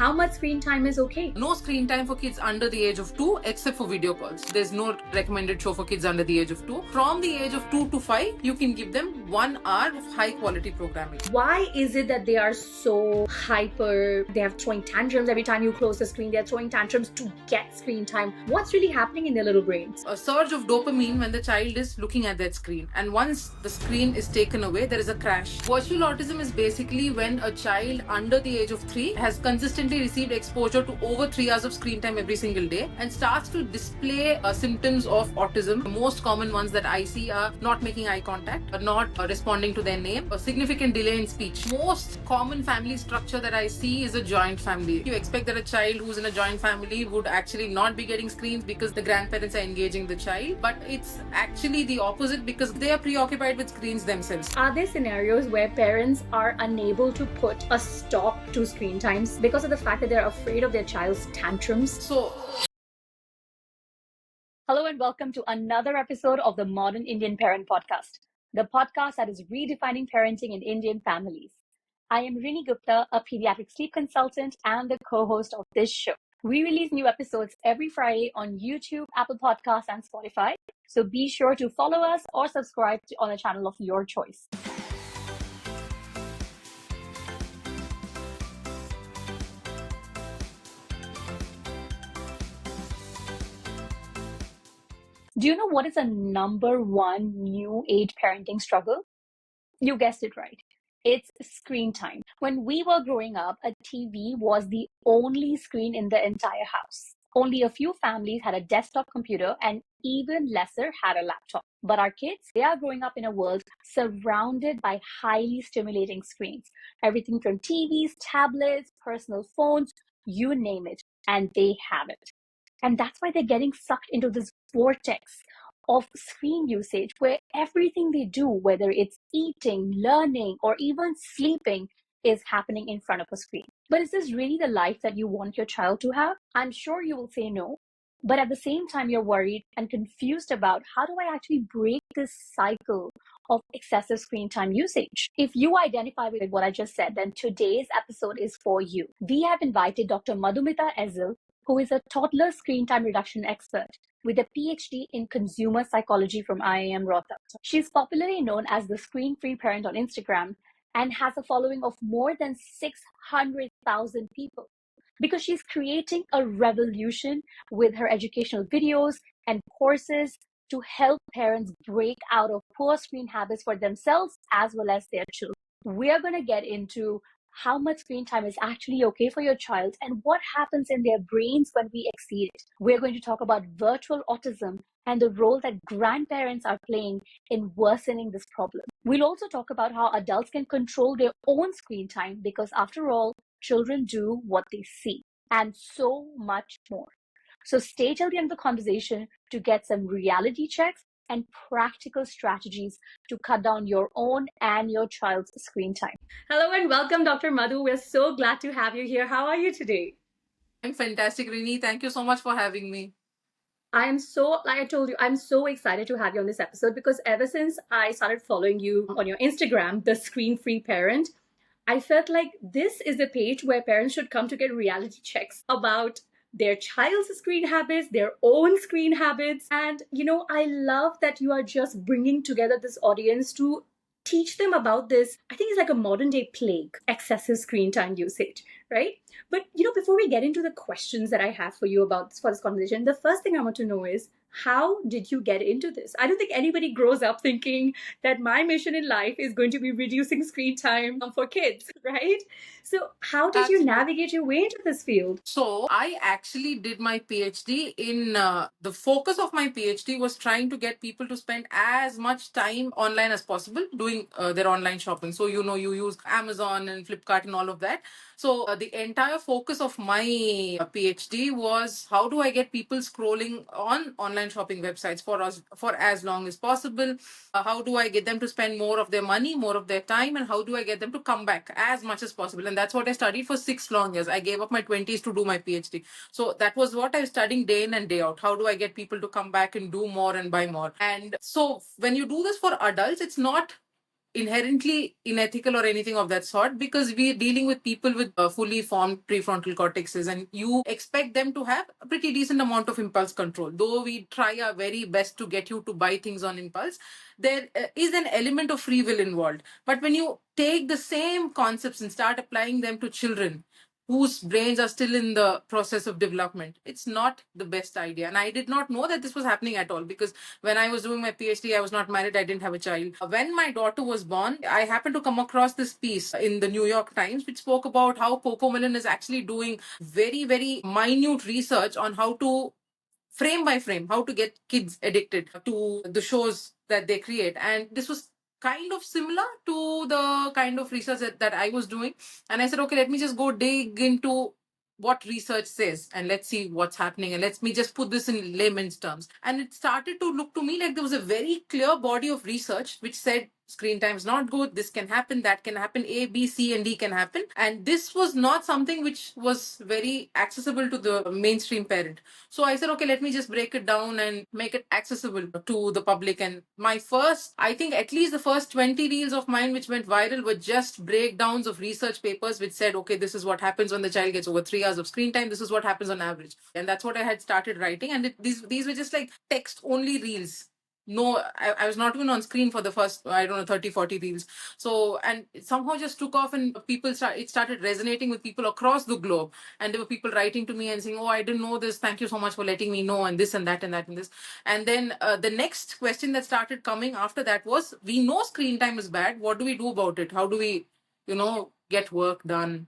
how much screen time is okay? No screen time for kids under the age of 2 except for video calls. There's no recommended show for kids under the age of 2. From the age of 2 to 5, you can give them 1 hour of high quality programming. Why is it that they are so hyper? They are throwing tantrums every time you close the screen. They're throwing tantrums to get screen time. What's really happening in their little brains? A surge of dopamine when the child is looking at that screen. And once the screen is taken away, there is a crash. Virtual autism is basically when a child under the age of 3 has consistently received exposure to over 3 hours of screen time every single day and starts to display symptoms of autism. The most common ones that I see are not making eye contact, not responding to their name, a significant delay in speech. Most common family structure that I see is a joint family. You expect that a child who's in a joint family would actually not be getting screens because the grandparents are engaging the child, but it's actually the opposite because they are preoccupied with screens themselves. Are there scenarios where parents are unable to put a stop to screen times because of the fact that they're afraid of their child's tantrums? Hello and welcome to another episode of the Modern Indian Parent Podcast, the podcast that is redefining parenting in Indian families. I am Rinie Gupta, a pediatric sleep consultant and the co-host of this show. We release new episodes every Friday on YouTube, Apple Podcasts, and Spotify. So be sure to follow us or subscribe on a channel of your choice. Do you know what is the number one new age parenting struggle? You guessed it right. It's screen time. When we were growing up, a TV was the only screen in the entire house. Only a few families had a desktop computer and even lesser had a laptop. But our kids, they are growing up in a world surrounded by highly stimulating screens. Everything from TVs, tablets, personal phones, you name it, and they have it. And that's why they're getting sucked into this vortex of screen usage where everything they do, whether it's eating, learning, or even sleeping, is happening in front of a screen. But is this really the life that you want your child to have? I'm sure you will say no. But at the same time, you're worried and confused about how do I actually break this cycle of excessive screen time usage? If you identify with what I just said, then today's episode is for you. We have invited Dr. Madhumitha Ezhil, who is a toddler screen time reduction expert with a PhD in consumer psychology from IIM Rohtak. She's popularly known as the screen-free parent on Instagram and has a following of more than 600,000 people because she's creating a revolution with her educational videos and courses to help parents break out of poor screen habits for themselves as well as their children. We are going to get into how much screen time is actually okay for your child and what happens in their brains when we exceed it. We're going to talk about virtual autism and the role that grandparents are playing in worsening this problem. We'll also talk about how adults can control their own screen time because after all, children do what they see and so much more. So stay till the end of the conversation to get some reality checks and practical strategies to cut down your own and your child's screen time. Hello and welcome, Dr. Madhu. We're so glad to have you here. How are you today? I'm fantastic, Rinie. Thank you so much for having me. I'm so, like I told you, I'm so excited to have you on this episode because ever since I started following you on your Instagram, The Screen Free Parent, I felt like this is the page where parents should come to get reality checks about their child's screen habits, their own screen habits. And, I love that you are just bringing together this audience to teach them about this. I think it's like a modern day plague, excessive screen time usage, right? But, before we get into the questions that I have for you for this conversation, the first thing I want to know is, how did you get into this? I don't think anybody grows up thinking that my mission in life is going to be reducing screen time for kids, right? So how did you navigate your way into this field? So I actually did my PhD in the focus of my PhD was trying to get people to spend as much time online as possible doing their online shopping. So, you use Amazon and Flipkart and all of that. So the entire focus of my PhD was how do I get people scrolling on online shopping websites for as long as possible? How do I get them to spend more of their money, more of their time, and how do I get them to come back as much as possible? And that's what I studied for 6 long years. I gave up my 20s to do my PhD. So that was what I was studying day in and day out. How do I get people to come back and do more and buy more? And so when you do this for adults, it's not inherently unethical or anything of that sort, because we're dealing with people with fully formed prefrontal cortexes, and you expect them to have a pretty decent amount of impulse control. Though we try our very best to get you to buy things on impulse, there is an element of free will involved. But when you take the same concepts and start applying them to children whose brains are still in the process of development, it's not the best idea. And I did not know that this was happening at all, because when I was doing my PhD, I was not married, I didn't have a child. When my daughter was born, I happened to come across this piece in the New York Times, which spoke about how Cocomelon is actually doing very, very minute research on how to frame by frame, how to get kids addicted to the shows that they create. And this was kind of similar to the kind of research that I was doing. And I said, okay, let me just go dig into what research says and let's see what's happening, and let me just put this in layman's terms. And it started to look to me like there was a very clear body of research which said screen time is not good, this can happen, that can happen, A, B, C, and D can happen. And this was not something which was very accessible to the mainstream parent. So I said, okay, let me just break it down and make it accessible to the public. And my first, I think at least the first 20 reels of mine which went viral were just breakdowns of research papers which said, okay, this is what happens when the child gets over 3 hours of screen time. This is what happens on average. And that's what I had started writing. And these were just like text only reels. No, I was not even on screen for the first, I don't know, 30, 40 reels. So, and it somehow just took off, and it started resonating with people across the globe. And there were people writing to me and saying, oh, I didn't know this, thank you so much for letting me know, and this and that and that and this. And then the next question that started coming after that was, we know screen time is bad, what do we do about it? How do we, get work done?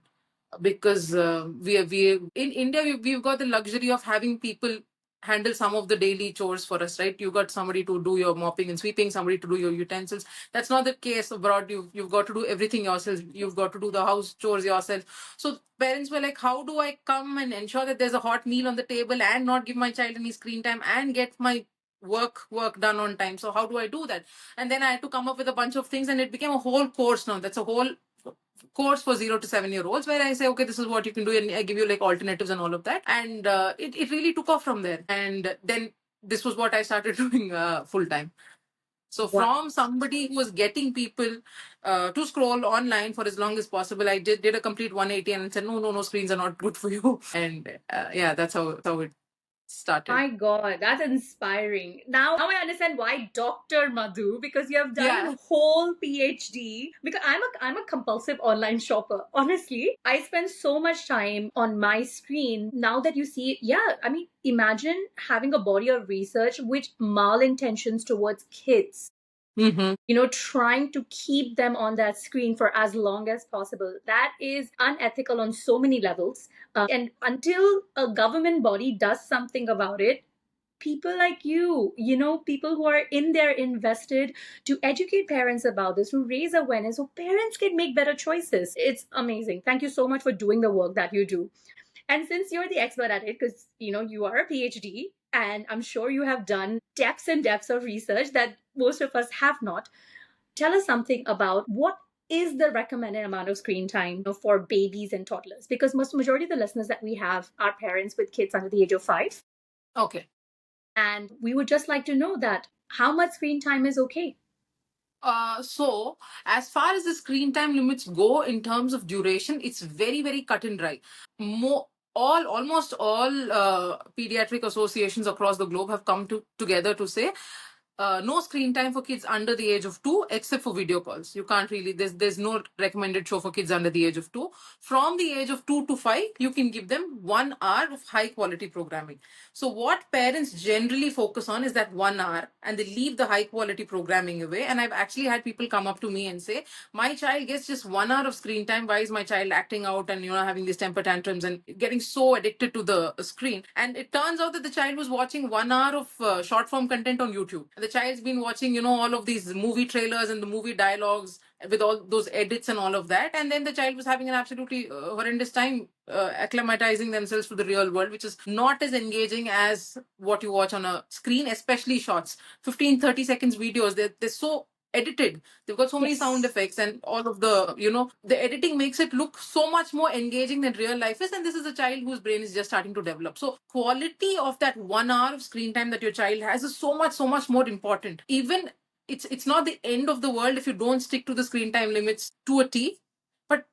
Because we in India, we've got the luxury of having people handle some of the daily chores for us, right? You got somebody to do your mopping and sweeping, somebody to do your utensils. That's not the case abroad. You've got to do everything yourself. You've got to do the house chores yourself. So parents were like, how do I come and ensure that there's a hot meal on the table and not give my child any screen time and get my work done on time? So how do I do that? And then I had to come up with a bunch of things, and it became a whole course now. That's a whole course for 0 to 7 year olds, where I say, okay, this is what you can do, and I give you like alternatives and all of that. And it really took off from there. And then this was what I started doing full time. So from somebody who was getting people to scroll online for as long as possible, I did a complete 180 and said, no, screens are not good for you. And yeah, that's how it started. My God, that's inspiring. Now I understand why Dr. Madhu, because you have done a whole PhD. Because I'm a compulsive online shopper. Honestly, I spend so much time on my screen. Now that you see, imagine having a body of research with malintentions towards kids. Trying to keep them on that screen for as long as possible. That is unethical on so many levels. And until a government body does something about it, people like you, people who are in there invested to educate parents about this, to raise awareness so parents can make better choices. It's amazing. Thank you so much for doing the work that you do. And since you're the expert at it, because you are a PhD, and I'm sure you have done depths and depths of research that most of us have not, tell us something about what is the recommended amount of screen time for babies and toddlers, because majority of the listeners that we have are parents with kids under the age of 5. Okay. And we would just like to know that how much screen time is okay. So as far as the screen time limits go in terms of duration, it's very, very cut and dry. Almost all pediatric associations across the globe have come together to say no screen time for kids under the age of 2, except for video calls. You can't really, there's no recommended show for kids under the age of 2. From the age of 2 to 5, you can give them 1 hour of high quality programming. So what parents generally focus on is that 1 hour, and they leave the high quality programming away. And I've actually had people come up to me and say, my child gets just 1 hour of screen time. Why is my child acting out and having these temper tantrums and getting so addicted to the screen? And it turns out that the child was watching 1 hour of short form content on YouTube. The child's been watching, all of these movie trailers and the movie dialogues with all those edits and all of that. And then the child was having an absolutely horrendous time acclimatizing themselves to the real world, which is not as engaging as what you watch on a screen, especially shorts. 15, 30 seconds videos, they're so edited. They've got so many sound effects and all of the editing makes it look so much more engaging than real life is. And this is a child whose brain is just starting to develop. So quality of that 1 hour of screen time that your child has is so much more important. Even it's not the end of the world if you don't stick to the screen time limits to a T, but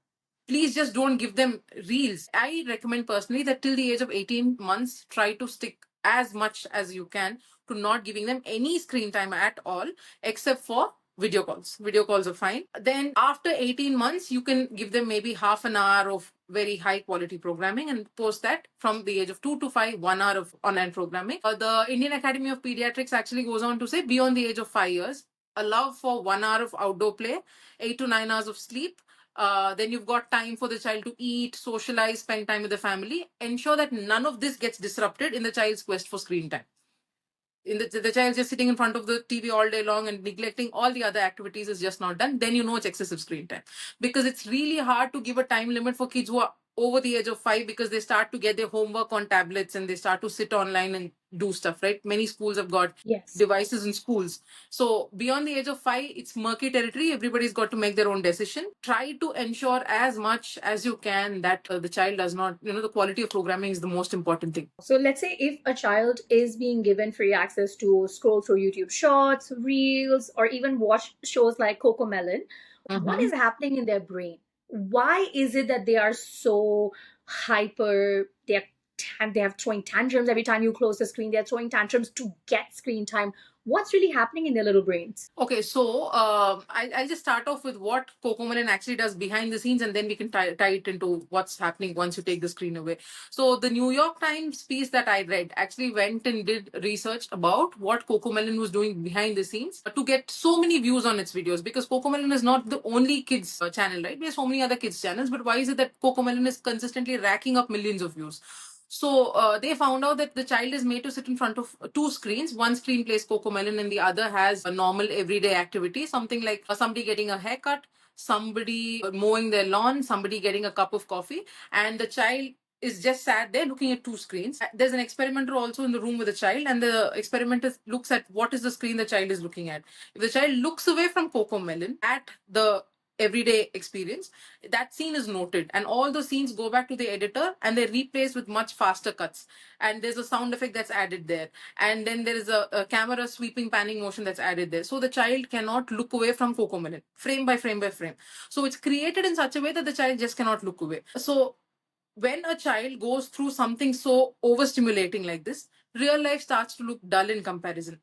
please just don't give them reels. I recommend personally that till the age of 18 months, try to stick as much as you can to not giving them any screen time at all, except for video calls. Video calls are fine. Then after 18 months, you can give them maybe half an hour of very high quality programming, and post that from the age of 2 to 5, 1 hour of online programming. The Indian Academy of Pediatrics actually goes on to say beyond the age of 5 years, allow for 1 hour of outdoor play, 8 to 9 hours of sleep. Then you've got time for the child to eat, socialize, spend time with the family. Ensure that none of this gets disrupted in the child's quest for screen time. In the child just sitting in front of the TV all day long and neglecting all the other activities is just not done, then you know it's excessive screen time. Because it's really hard to give a time limit for kids who are over the age of 5, because they start to get their homework on tablets and they start to sit online and do stuff, right? Many schools have got devices in schools. So beyond the age of 5, it's murky territory. Everybody's got to make their own decision. Try to ensure as much as you can that the child does not, the quality of programming is the most important thing. So let's say if a child is being given free access to scroll through YouTube Shorts, Reels, or even watch shows like Cocomelon, what is happening in their brain? Why is it that they are so hyper? They have throwing tantrums every time you close the screen. They're throwing tantrums to get screen time. What's really happening in their little brains? Okay, so I'll just start off with what Cocomelon actually does behind the scenes, and then we can tie it into what's happening once you take the screen away. So the New York Times piece that I read actually went and did research about what Cocomelon was doing behind the scenes to get so many views on its videos, because Cocomelon is not the only kids channel, right? There's so many other kids channels, but why is it that Cocomelon is consistently racking up millions of views? So they found out that the child is made to sit in front of two screens. One screen plays Cocomelon and the other has a normal everyday activity, something like somebody getting a haircut, somebody mowing their lawn, somebody getting a cup of coffee, and the child is just sat there looking at two screens. There's an experimenter also in the room with the child, and the experimenter looks at what is the screen the child is looking at. If the child looks away from Cocomelon at the everyday experience, that scene is noted, and all the scenes go back to the editor and they're replaced with much faster cuts, and there's a sound effect that's added there, and then there is a camera sweeping panning motion that's added there, so the child cannot look away from Cocomelon frame by frame by frame. So it's created in such a way that the child just cannot look away. So when a child goes through something so overstimulating like this, real life starts to look dull in comparison.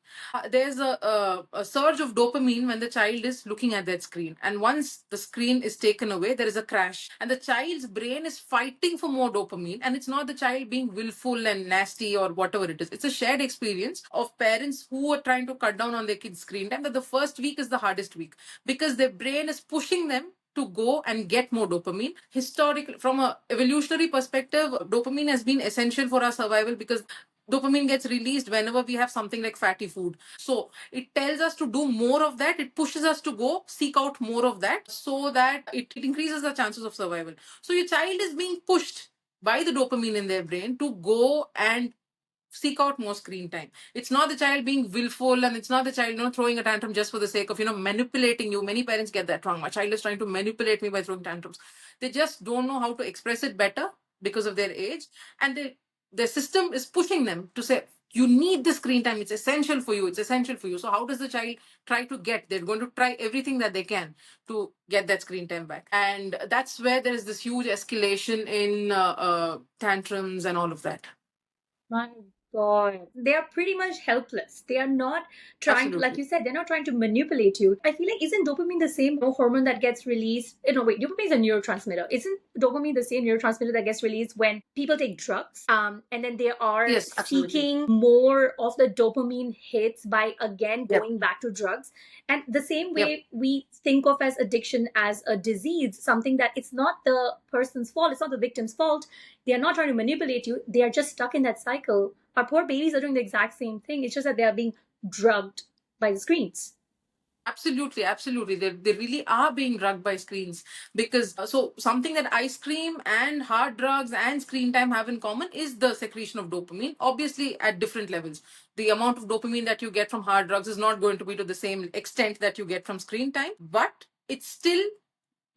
There's a surge of dopamine when the child is looking at that screen. And once the screen is taken away, there is a crash. And the child's brain is fighting for more dopamine. And it's not the child being willful and nasty or whatever it is. It's a shared experience of parents who are trying to cut down on their kids' screen time. That the first week is the hardest week, because their brain is pushing them to go and get more dopamine. Historically, from an evolutionary perspective, dopamine has been essential for our survival, because dopamine gets released whenever we have something like fatty food. So it tells us to do more of that. It pushes us to go seek out more of that, so that it increases the chances of survival. So your child is being pushed by the dopamine in their brain to go and seek out more screen time. It's not the child being willful, and it's not the child throwing a tantrum just for the sake of manipulating you. Many parents get that wrong. My child is trying to manipulate me by throwing tantrums. They just don't know how to express it better because of their age, and their system is pushing them to say, you need the screen time, it's essential for you, it's essential for you. So how does the child try to get? They're going to try everything that they can to get that screen time back, and that's where there is this huge escalation in tantrums and all of that. My God. They are pretty much helpless. They are not trying to, like you said, they're not trying to manipulate you. I feel like, isn't dopamine the same hormone that gets released? No, wait, dopamine is a neurotransmitter. Isn't dopamine the same neurotransmitter that gets released when people take drugs? And then they are seeking more of the dopamine hits by again going back to drugs. And the same way we think of as addiction as a disease, something that it's not the person's fault, it's not the victim's fault. They are not trying to manipulate you. They are just stuck in that cycle. Our poor babies are doing the exact same thing. It's just that they are being drugged by the screens. Absolutely, absolutely. They really are being drugged by screens, because so something that ice cream and hard drugs and screen time have in common is the secretion of dopamine, obviously at different levels. The amount of dopamine that you get from hard drugs is not going to be to the same extent that you get from screen time, but it's still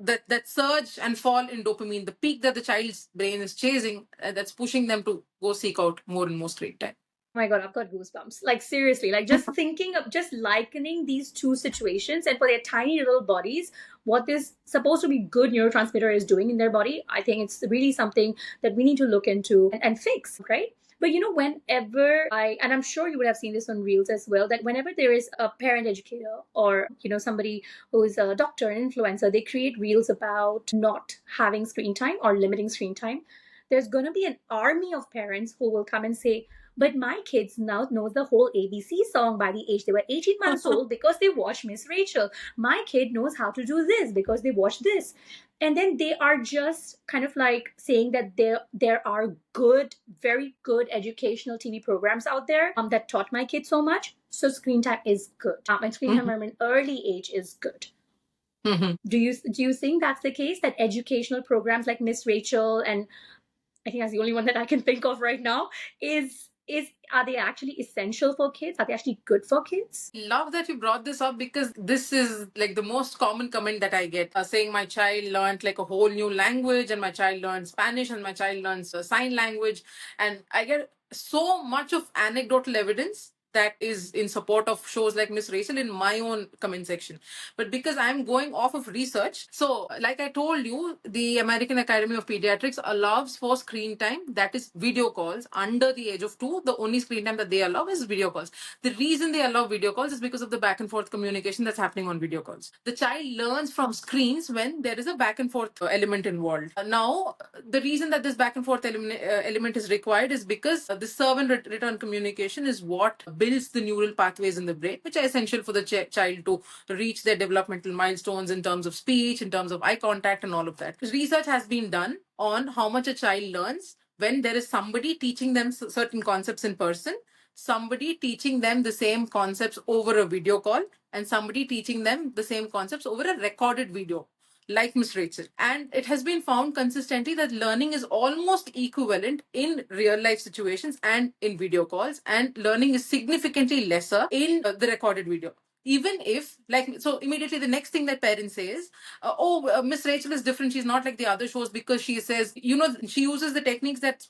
that surge and fall in dopamine, the peak that the child's brain is chasing, that's pushing them to go seek out more and more screen time. Oh my God, I've got goosebumps. Like, seriously, like just thinking of just likening these two situations and for their tiny little bodies, what this supposed to be good neurotransmitter is doing in their body, I think it's really something that we need to look into and fix, right? But whenever and I'm sure you would have seen this on Reels as well, that whenever there is a parent educator or, somebody who is a doctor, an influencer, they create Reels about not having screen time or limiting screen time. There's going to be an army of parents who will come and say, but my kids now knows the whole ABC song by the age they were 18 months old because they watched Miss Rachel. My kid knows how to do this because they watched this. And then they are just kind of like saying that there are good, very good educational TV programs out there that taught my kids so much. So screen time is good. And screen time from an early age is good. Do you think that's the case? That educational programs like Miss Rachel, and I think that's the only one that I can think of right now, is are they actually essential for kids? Are they actually good for kids? Love that you brought this up, because this is like the most common comment that I get, saying my child learned like a whole new language, and my child learned Spanish, and my child learns sign language. And I get so much of anecdotal evidence that is in support of shows like Miss Rachel in my own comment section. But because I'm going off of research, so like I told you, the American Academy of Pediatrics allows for screen time, that is video calls, under the age of 2. The only screen time that they allow is video calls. The reason they allow video calls is because of the back and forth communication that's happening on video calls. The child learns from screens when there is a back and forth element involved. Now, the reason that this back and forth element is required is because the serve and return communication is what builds the neural pathways in the brain, which are essential for the child to reach their developmental milestones in terms of speech, in terms of eye contact, and all of that. Research has been done on how much a child learns when there is somebody teaching them certain concepts in person, somebody teaching them the same concepts over a video call, and somebody teaching them the same concepts over a recorded video, like Miss Rachel. And it has been found consistently that learning is almost equivalent in real life situations and in video calls, and learning is significantly lesser in the recorded video. Even if, like, so immediately the next thing that parents say is, Miss Rachel is different, she's not like the other shows, because she says, she uses the techniques that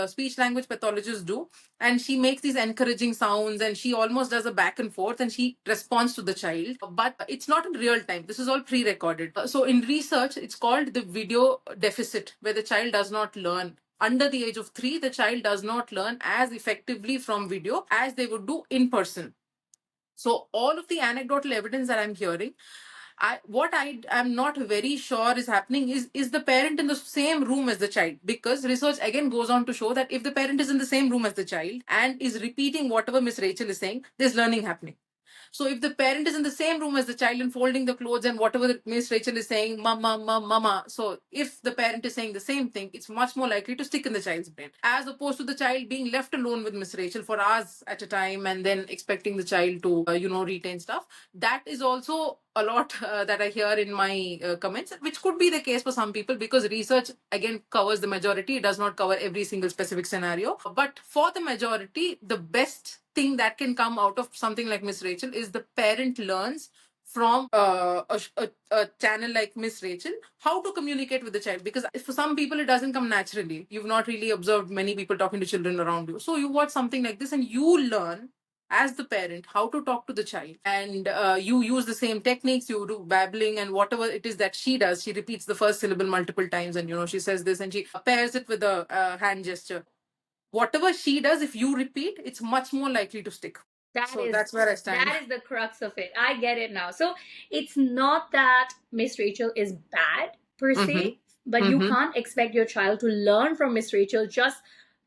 speech language pathologists do, and she makes these encouraging sounds, and she almost does a back and forth, and she responds to the child, but it's not in real time. This is all pre-recorded. So in research, it's called the video deficit, where the child does not learn. Under the age of 3, the child does not learn as effectively from video as they would do in person. So all of the anecdotal evidence that I'm hearing, what I am not very sure is happening is the parent in the same room as the child, because research again goes on to show that if the parent is in the same room as the child and is repeating whatever Miss Rachel is saying, there's learning happening. So if the parent is in the same room as the child and folding the clothes and whatever Miss Rachel is saying, mama, mama, so if the parent is saying the same thing, it's much more likely to stick in the child's brain, as opposed to the child being left alone with Miss Rachel for hours at a time and then expecting the child to, retain stuff. That is also a lot that I hear in my comments, which could be the case for some people, because research again covers the majority. It does not cover every single specific scenario. But for the majority, the best thing that can come out of something like Miss Rachel is the parent learns from a channel like Miss Rachel how to communicate with the child, because for some people it doesn't come naturally. You've not really observed many people talking to children around you, so you watch something like this and you learn as the parent how to talk to the child, and you use the same techniques, you do babbling and whatever it is that she does. She repeats the first syllable multiple times, and she says this, and she pairs it with a hand gesture. Whatever she does, if you repeat, it's much more likely to stick. That's where I stand. That is the crux of it. I get it now. So it's not that Miss Rachel is bad per se, but you can't expect your child to learn from Miss Rachel, just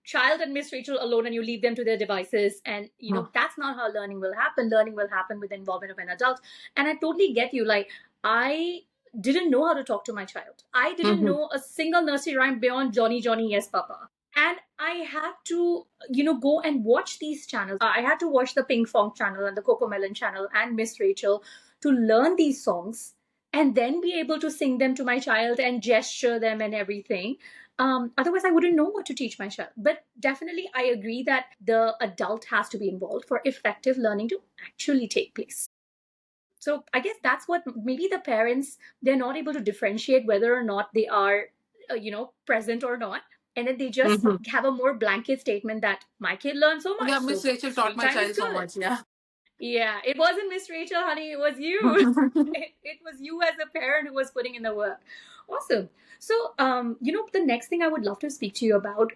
child and Miss Rachel alone, and you leave them to their devices. And that's not how learning will happen. Learning will happen with the involvement of an adult. And I totally get you. Like, I didn't know how to talk to my child. I didn't know a single nursery rhyme beyond Johnny, Johnny, yes, Papa. And I had to, go and watch these channels. I had to watch the Ping Fong channel and the Cocomelon channel and Miss Rachel to learn these songs and then be able to sing them to my child and gesture them and everything. Otherwise, I wouldn't know what to teach my child. But definitely, I agree that the adult has to be involved for effective learning to actually take place. So I guess that's what maybe the parents, they're not able to differentiate whether or not they are, present or not. And then they just have a more blanket statement that my kid learned so much. Yeah, Miss so Rachel taught my screen time child is so good. much. Yeah. Yeah, it wasn't Miss Rachel, honey. It was you. It was you as a parent who was putting in the work. Awesome. So, the next thing I would love to speak to you about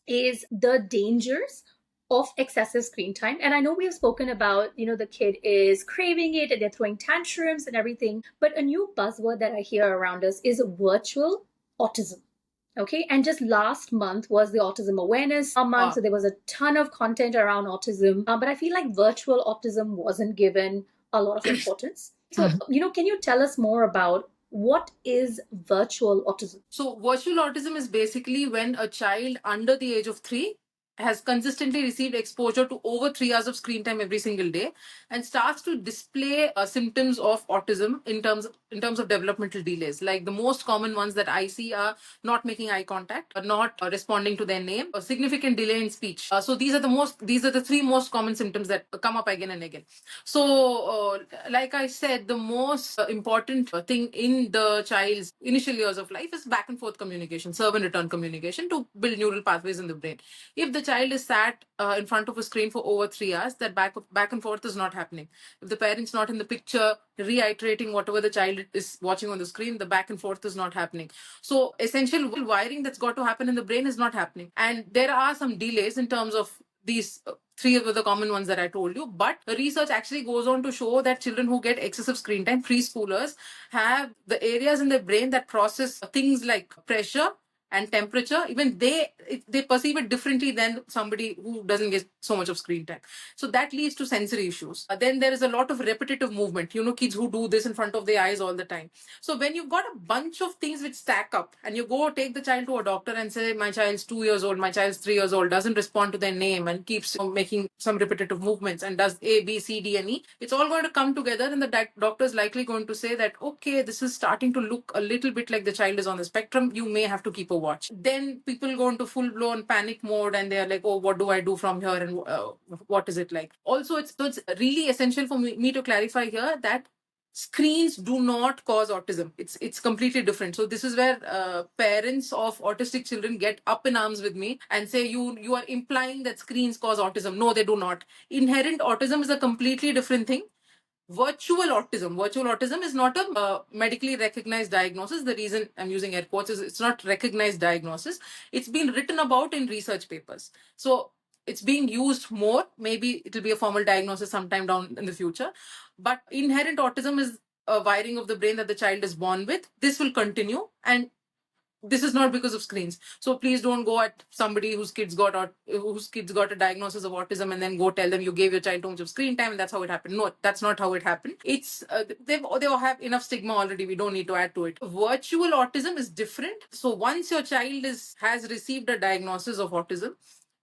is the dangers of excessive screen time. And I know we have spoken about, the kid is craving it and they're throwing tantrums and everything. But a new buzzword that I hear around us is virtual autism. Okay, and just last month was the Autism Awareness Month, so there was a ton of content around autism, but I feel like virtual autism wasn't given a lot of importance. So, can you tell us more about what is virtual autism? So, virtual autism is basically when a child under the age of 3 has consistently received exposure to over 3 hours of screen time every single day and starts to display symptoms of autism in terms of developmental delays. Like the most common ones that I see are not making eye contact, not responding to their name, a significant delay in speech. So these are the three most common symptoms that come up again and again. So, like I said, the most important thing in the child's initial years of life is back and forth communication, serve and return communication to build neural pathways in the brain. If the child is sat in front of a screen for over 3 hours, that back and forth is not happening. If the parent's not in the picture, reiterating whatever the child is watching on the screen, the back and forth is not happening. So essential wiring that's got to happen in the brain is not happening. And there are some delays in terms of these three were the common ones that I told you. But the research actually goes on to show that children who get excessive screen time, preschoolers, have the areas in their brain that process things like pressure and temperature. Even they perceive it differently than somebody who doesn't get so much of screen time. So that leads to sensory issues. Then there is a lot of repetitive movement. Kids who do this in front of their eyes all the time. So when you've got a bunch of things which stack up and you go take the child to a doctor and say, my child's 2 years old, my child's 3 years old, doesn't respond to their name and keeps making some repetitive movements and does A, B, C, D, and E, it's all going to come together and the doctor is likely going to say that, okay, this is starting to look a little bit like the child is on the spectrum. You may have to keep a watch. Then people go into full-blown panic mode and they're like, oh, what do I do from here and what is it like? Also, it's really essential for me to clarify here that screens do not cause autism. It's completely different. So this is where parents of autistic children get up in arms with me and say you are implying that screens cause autism. No, they do not. Inherent autism is a completely different thing. Virtual autism is not a medically recognized diagnosis. The reason I'm using air quotes is it's not recognized diagnosis. It's been written about in research papers. So it's being used more. Maybe it'll be a formal diagnosis sometime down in the future. But inherent autism is a wiring of the brain that the child is born with. This will continue, and this is not because of screens. So please don't go at somebody whose kids got a diagnosis of autism and then go tell them you gave your child too much of screen time and that's how it happened. No, that's not how it happened. It's they all have enough stigma already. We don't need to add to it. Virtual autism is different. So once your child has received a diagnosis of autism,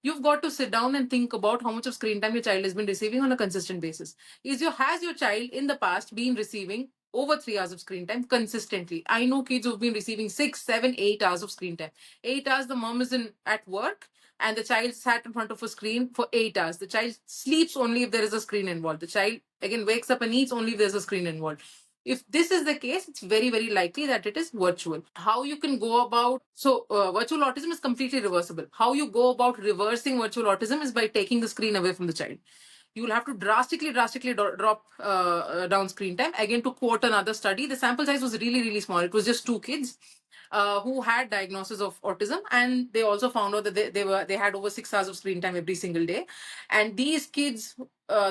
you've got to sit down and think about how much of screen time your child has been receiving on a consistent basis. Has your child in the past been receiving over 3 hours of screen time consistently? I know kids who've been receiving 6, 7, 8 hours of screen time. 8 hours, the mom is at work and the child sat in front of a screen for 8 hours. The child sleeps only if there is a screen involved. The child again wakes up and eats only if there's a screen involved. If this is the case, it's very, very likely that it is virtual. How you can go about, virtual autism is completely reversible. How you go about reversing virtual autism is by taking the screen away from the child. You will have to drastically drop down screen time. Again, to quote another study, the sample size was really, really small. It was just 2 kids who had diagnosis of autism, and they also found out that they had over 6 hours of screen time every single day. And these kids,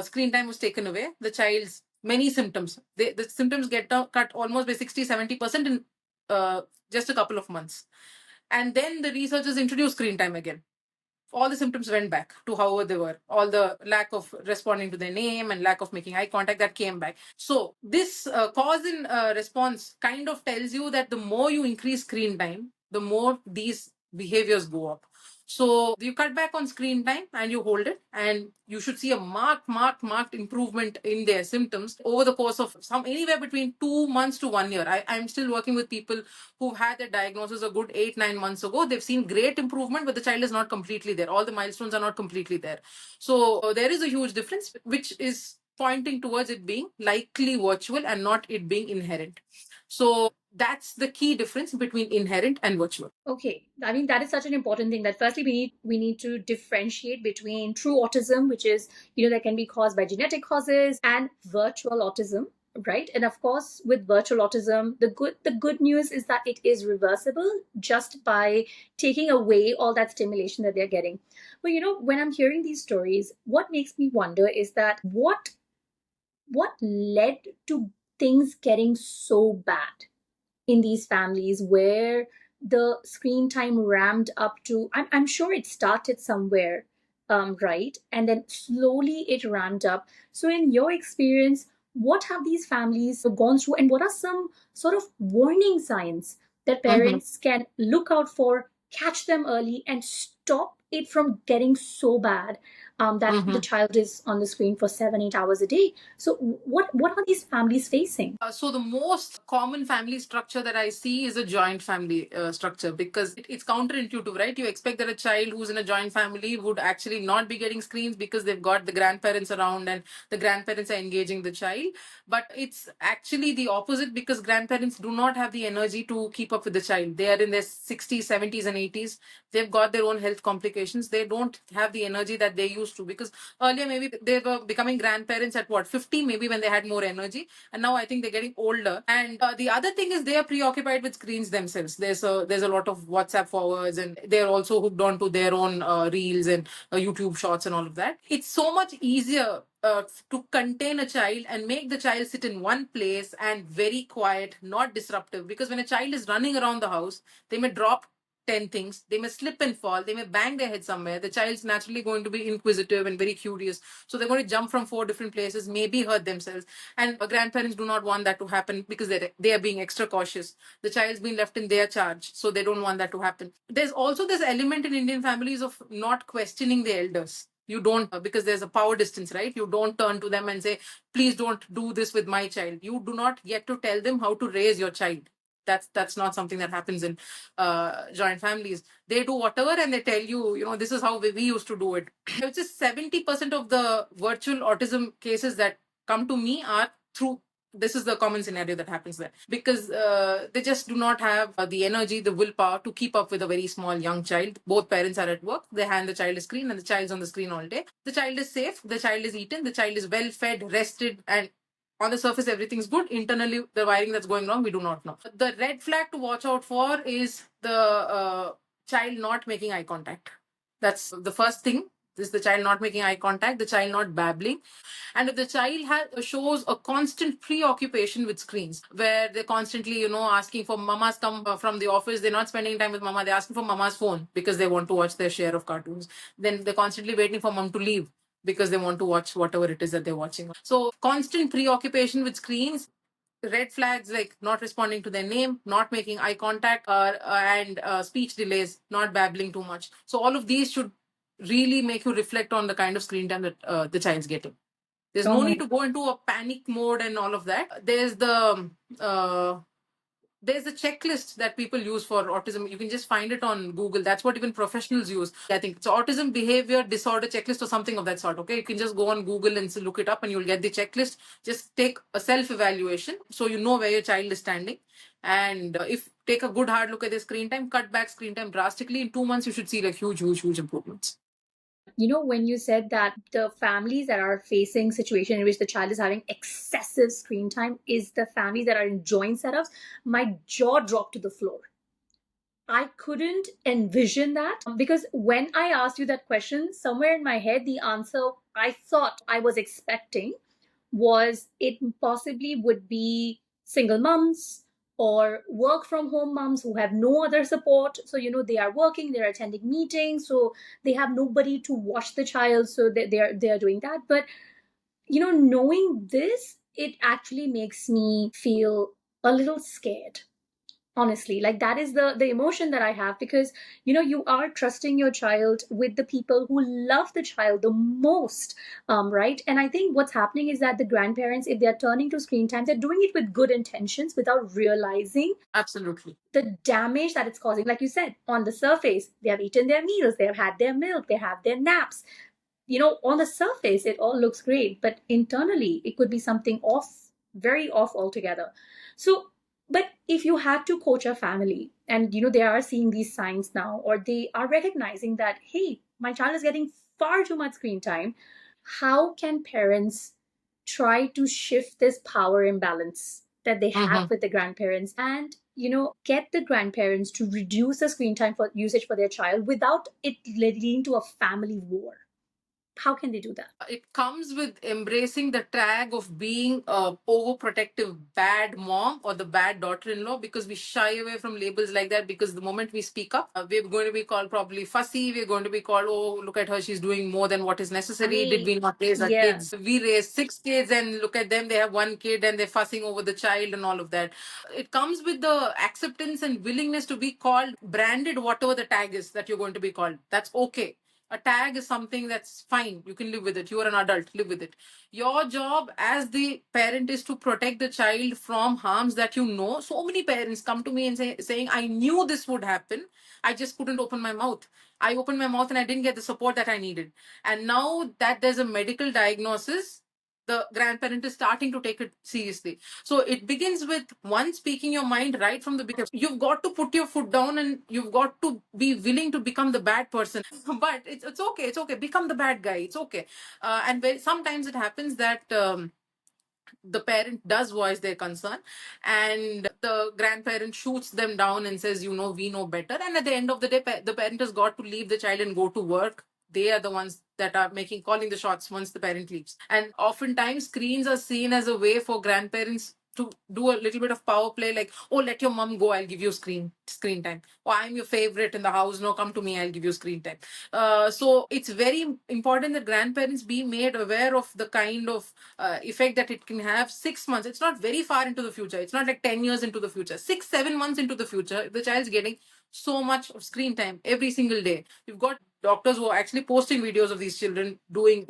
screen time was taken away. The child's many symptoms, the symptoms get cut almost by 60-70% in just a couple of months. And then the researchers introduced screen time again. All the symptoms went back to however they were. All the lack of responding to their name and lack of making eye contact, that came back. So this cause and response kind of tells you that the more you increase screen time, the more these behaviors go up. So you cut back on screen time and you hold it, and you should see a marked improvement in their symptoms over the course of anywhere between 2 months to 1 year. I'm still working with people who've had their diagnosis a good 8-9 months ago. They've seen great improvement, but the child is not completely there. All the milestones are not completely there. So there is a huge difference, which is pointing towards it being likely virtual and not it being inherent. So That's the key difference between inherent and virtual. Okay, I mean that is such an important thing that firstly we need to differentiate between true autism, which is that can be caused by genetic causes, and virtual autism, right? And of course, with virtual autism, the good news is that it is reversible just by taking away all that stimulation that they're getting. But when I'm hearing these stories, what makes me wonder is that what led to things getting so bad in these families where the screen time ramped up to, I'm sure it started somewhere, right? And then slowly it ramped up. So, in your experience, what have these families gone through, and what are some sort of warning signs that parents can look out for, catch them early, and stop it from getting so bad that the child is on the screen for 7-8 hours a day? So, what are these families facing? So the most common family structure that I see is a joint family structure, because it's counterintuitive, right? You expect that a child who's in a joint family would actually not be getting screens because they've got the grandparents around and the grandparents are engaging the child. But it's actually the opposite, because grandparents do not have the energy to keep up with the child. They are in their 60s, 70s, and 80s. They've got their own health complications. They don't have the energy that they used to, because earlier maybe they were becoming grandparents at what, 50, maybe, when they had more energy. And now I think they're getting older. And the other thing is they are preoccupied with screens themselves. There's a lot of WhatsApp forwards, and they're also hooked on to their own reels and YouTube shorts and all of that. It's so much easier to contain a child and make the child sit in one place and very quiet, not disruptive. Because when a child is running around the house, they may drop 10 things, they may slip and fall, they may bang their head somewhere. The child's naturally going to be inquisitive and very curious. So they're going to jump from 4 different places, maybe hurt themselves. And grandparents do not want that to happen because they are being extra cautious. The child's been left in their charge, so they don't want that to happen. There's also this element in Indian families of not questioning the elders. You don't, because there's a power distance, right? You don't turn to them and say, please don't do this with my child. You do not get to tell them how to raise your child. That's not something that happens in joint families. They do whatever and they tell you, this is how we used to do it. Which is 70% of the virtual autism cases that come to me are through. This is the common scenario that happens there, because they just do not have the energy, the willpower to keep up with a very small young child. Both parents are at work. They hand the child a screen and the child's on the screen all day. The child is safe. The child is eaten. The child is well fed, rested, and on the surface everything's good. Internally, the wiring that's going wrong, we do not know. The red flag to watch out for is the child not making eye contact. That's the first thing. Is the child not making eye contact, the child not babbling. And if the child shows a constant preoccupation with screens, where they're constantly, asking for mama's come from the office, they're not spending time with mama, they're asking for mama's phone because they want to watch their share of cartoons. Then they're constantly waiting for mom to leave because they want to watch whatever it is that they're watching. So constant preoccupation with screens, red flags like not responding to their name, not making eye contact, and speech delays, not babbling too much. So all of these should really make you reflect on the kind of screen time that the child's getting. There's no need to go into a panic mode and all of that. There's a checklist that people use for autism. You can just find it on Google. That's what even professionals use. I think it's autism behavior disorder checklist or something of that sort. Okay, you can just go on Google and look it up, and you'll get the checklist. Just take a self-evaluation so you know where your child is standing. And if take a good hard look at their screen time, cut back screen time drastically. In 2 months, you should see like huge improvements. When you said that the families that are facing situation in which the child is having excessive screen time is the families that are in joint setups, my jaw dropped to the floor. I couldn't envision that, because when I asked you that question, somewhere in my head, the answer I thought I was expecting was it possibly would be single moms or work from home moms who have no other support. So, they are working, they're attending meetings, so they have nobody to watch the child. So they're doing that. But, knowing this, it actually makes me feel a little scared. Honestly, like that is the emotion that I have, because you are trusting your child with the people who love the child the most, right? And I think what's happening is that the grandparents, if they're turning to screen time, they're doing it with good intentions without realizing Absolutely the damage that it's causing. Like you said, on the surface, they have eaten their meals, they have had their milk, they have their naps. On the surface it all looks great, but internally it could be something off, very off altogether. So But if you had to coach a family and they are seeing these signs now, or they are recognizing that, hey, my child is getting far too much screen time, how can parents try to shift this power imbalance that they have with the grandparents and get the grandparents to reduce the screen time for usage for their child without it leading to a family war? How can they do that? It comes with embracing the tag of being a overprotective bad mom or the bad daughter-in-law, because we shy away from labels like that, because the moment we speak up, we're going to be called probably fussy, we're going to be called, oh, look at her, she's doing more than what is necessary. Did we not raise our kids? We raised 6 kids and look at them, they have 1 kid and they're fussing over the child and all of that. It comes with the acceptance and willingness to be called, branded, whatever the tag is that you're going to be called. That's okay. A tag is something that's fine. You can live with it. You are an adult. Live with it. Your job as the parent is to protect the child from harms that you know. So many parents come to me and saying, I knew this would happen. I just couldn't open my mouth. I opened my mouth and I didn't get the support that I needed. And now that there's a medical diagnosis, the grandparent is starting to take it seriously. So it begins with one, speaking your mind right from the beginning. You've got to put your foot down and you've got to be willing to become the bad person. But it's okay. It's okay. Become the bad guy. It's okay. And sometimes it happens that the parent does voice their concern and the grandparent shoots them down and says, we know better. And at the end of the day, the parent has got to leave the child and go to work. They are the ones that are calling the shots once the parent leaves. And oftentimes screens are seen as a way for grandparents to do a little bit of power play, like, oh, let your mom go, I'll give you screen time. Or I'm your favorite in the house, no, come to me, I'll give you screen time. So it's very important that grandparents be made aware of the kind of effect that it can have. 6 months, it's not very far into the future. It's not like 10 years into the future. 6-7 months into the future, the child's getting so much of screen time every single day. You've got doctors who are actually posting videos of these children doing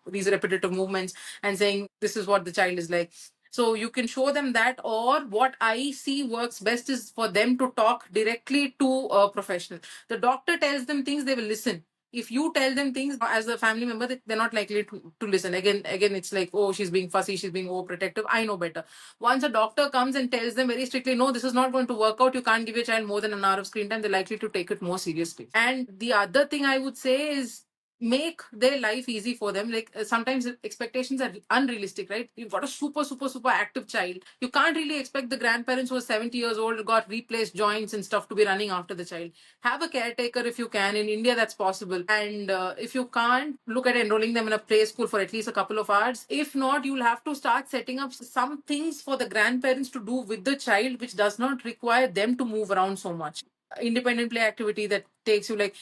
these repetitive movements and saying this is what the child is like. So you can show them that, or what I see works best is for them to talk directly to a professional. The doctor tells them things, they will listen. If you tell them things as a family member, they're not likely to listen. Again, it's like, oh, she's being fussy, she's being overprotective. I know better. Once a doctor comes and tells them very strictly, no, this is not going to work out, you can't give your child more than an hour of screen time, they're likely to take it more seriously. And the other thing I would say is make their life easy for them. Like sometimes expectations are unrealistic, right? You've got a super active child. You can't really expect the grandparents who are 70 years old, got replaced joints and stuff, to be running after the child. Have a caretaker if you can. In India, that's possible. And if you can't, look at enrolling them in a play school for at least a couple of hours. If not, you'll have to start setting up some things for the grandparents to do with the child, which does not require them to move around so much. Independent play activity that takes you, like,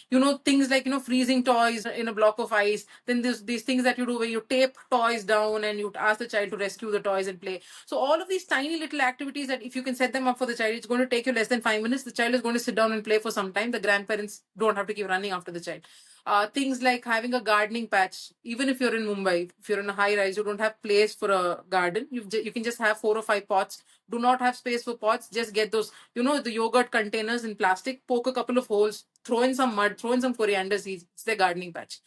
things like, freezing toys in a block of ice. Then there's these things that you do where you tape toys down and you ask the child to rescue the toys and play. So all of these tiny little activities that if you can set them up for the child, it's going to take you less than 5 minutes. The child is going to sit down and play for some time. The grandparents don't have to keep running after the child. Things like having a gardening patch. Even if you're in Mumbai, if you're in a high rise, you don't have place for a garden, you can just have 4 or 5 pots. Do not have space for pots, just get those, the yogurt containers in plastic, poke a couple of holes, throw in some mud, throw in some coriander seeds. It's their gardening patch.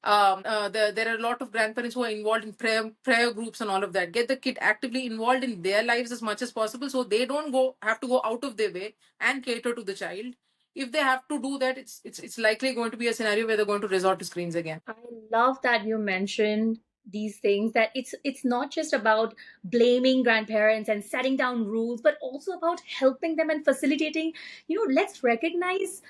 There are a lot of grandparents who are involved in prayer groups and all of that. Get the kid actively involved in their lives as much as possible, so they don't have to go out of their way and cater to the child. If they have to do that, it's likely going to be a scenario where they're going to resort to screens again. I love that you mentioned these things, that it's not just about blaming grandparents and setting down rules, but also about helping them and facilitating. Let's recognize,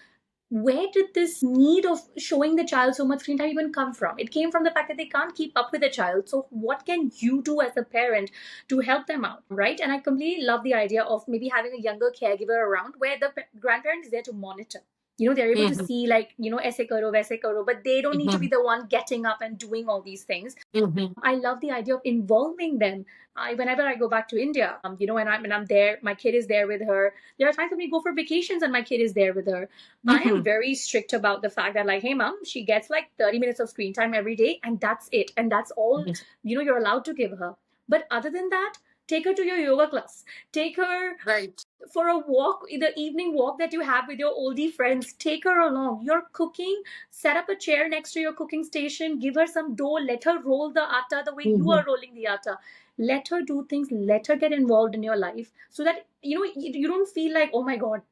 where did this need of showing the child so much screen time even come from? It came from the fact that they can't keep up with the child. So what can you do as a parent to help them out, right? And I completely love the idea of maybe having a younger caregiver around where the grandparent is there to monitor. They're able to see, like, aise karo, vaise karo, but they don't need to be the one getting up and doing all these things. I love the idea of involving them. Whenever I go back to India, when I'm there, my kid is there with her. There are times when we go for vacations and my kid is there with her. I am very strict about the fact that, like, hey, mom, she gets like 30 minutes of screen time every day, and that's it. And that's all, you're allowed to give her. But other than that, take her to your yoga class. Take her for a walk, the evening walk that you have with your oldie friends. Take her along. You're cooking, set up a chair next to your cooking station, give her some dough, let her roll the atta the way you are rolling the atta. Let her do things, let her get involved in your life, so that you don't feel like, oh my god,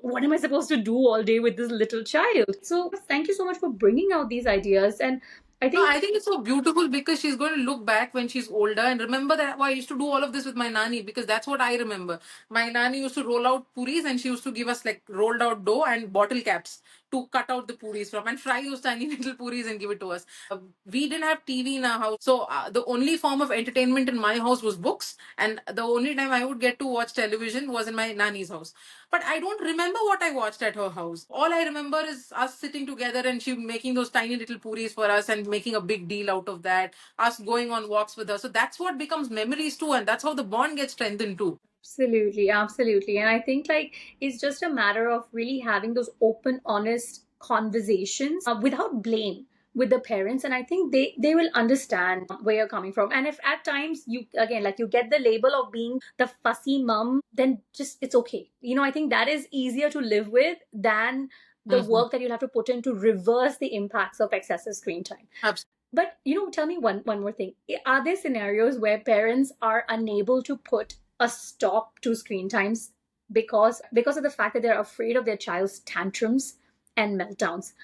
what am I supposed to do all day with this little child? So thank you so much for bringing out these ideas. And No, I think it's so beautiful because she's going to look back when she's older and remember that I used to do all of this with my nanny, because that's what I remember. My nanny used to roll out puris and she used to give us like rolled out dough and bottle caps to cut out the puris from and fry those tiny little puris and give it to us. We didn't have TV in our house. So the only form of entertainment in my house was books. And the only time I would get to watch television was in my nanny's house. But I don't remember what I watched at her house. All I remember is us sitting together and she making those tiny little puris for us and making a big deal out of that, us going on walks with her. So that's what becomes memories too. And that's how the bond gets strengthened too. Absolutely, absolutely. And I think like it's just a matter of really having those open, honest conversations without blame with the parents. And I think they will understand where you're coming from. And if at times you again like you get the label of being the fussy mom, then just it's okay. I think that is easier to live with than the work that you'll have to put in to reverse the impacts of excessive screen time. Absolutely. But tell me one more thing. Are there scenarios where parents are unable to put a stop to screen times because of the fact that they're afraid of their child's tantrums and meltdowns?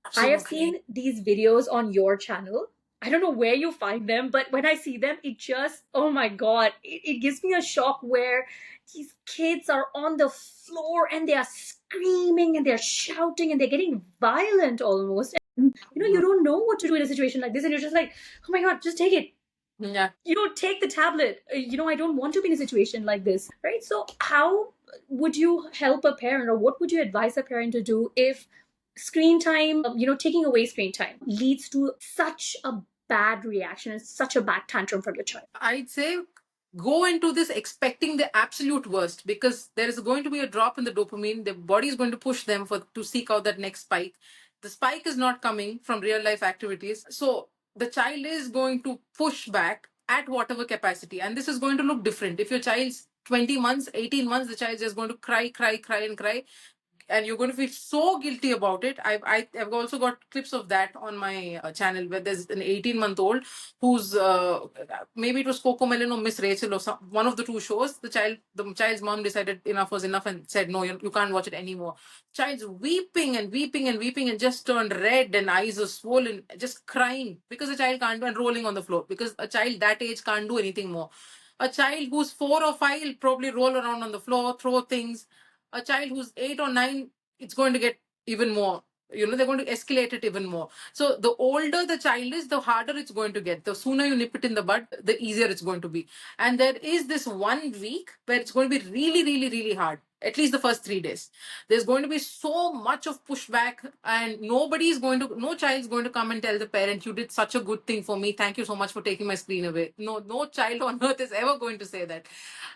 Absolutely. I have seen these videos on your channel. I don't know where you find them, but when I see them, it just, oh my God, it gives me a shock where these kids are on the floor and they are screaming and they're shouting and they're getting violent almost. And, you don't know what to do in a situation like this. And you're just like, oh my God, just take it. Yeah. Take the tablet. I don't want to be in a situation like this. Right. So, how would you help a parent, or what would you advise a parent to do if screen time, taking away screen time leads to such a bad reaction and such a bad tantrum from your child? I'd say go into this expecting the absolute worst, because there is going to be a drop in the dopamine. The body is going to push them to seek out that next spike. The spike is not coming from real life activities. So the child is going to push back at whatever capacity. And this is going to look different. If your child's 20 months, 18 months, the child is just going to cry, cry, cry, and cry, and you're going to feel so guilty about it. I've also got clips of that on my channel, where there's an 18-month-old who's maybe it was Cocomelon or Miss Rachel or one of the two shows. The child's mom decided enough was enough and said no, you can't watch it anymore. Child's weeping and weeping and weeping and just turned red and eyes are swollen, just crying because the child can't do, and rolling on the floor because a child that age can't do anything more. A child who's 4 or 5 will probably roll around on the floor, throw things. A child who's 8 or 9, it's going to get even more. They're going to escalate it even more. So the older the child is, the harder it's going to get. The sooner you nip it in the bud, the easier it's going to be. And there is this 1 week where it's going to be really, really, really hard. At least the first 3 days. There's going to be so much of pushback, and no child is going to come and tell the parent, you did such a good thing for me. Thank you so much for taking my screen away. No child on earth is ever going to say that.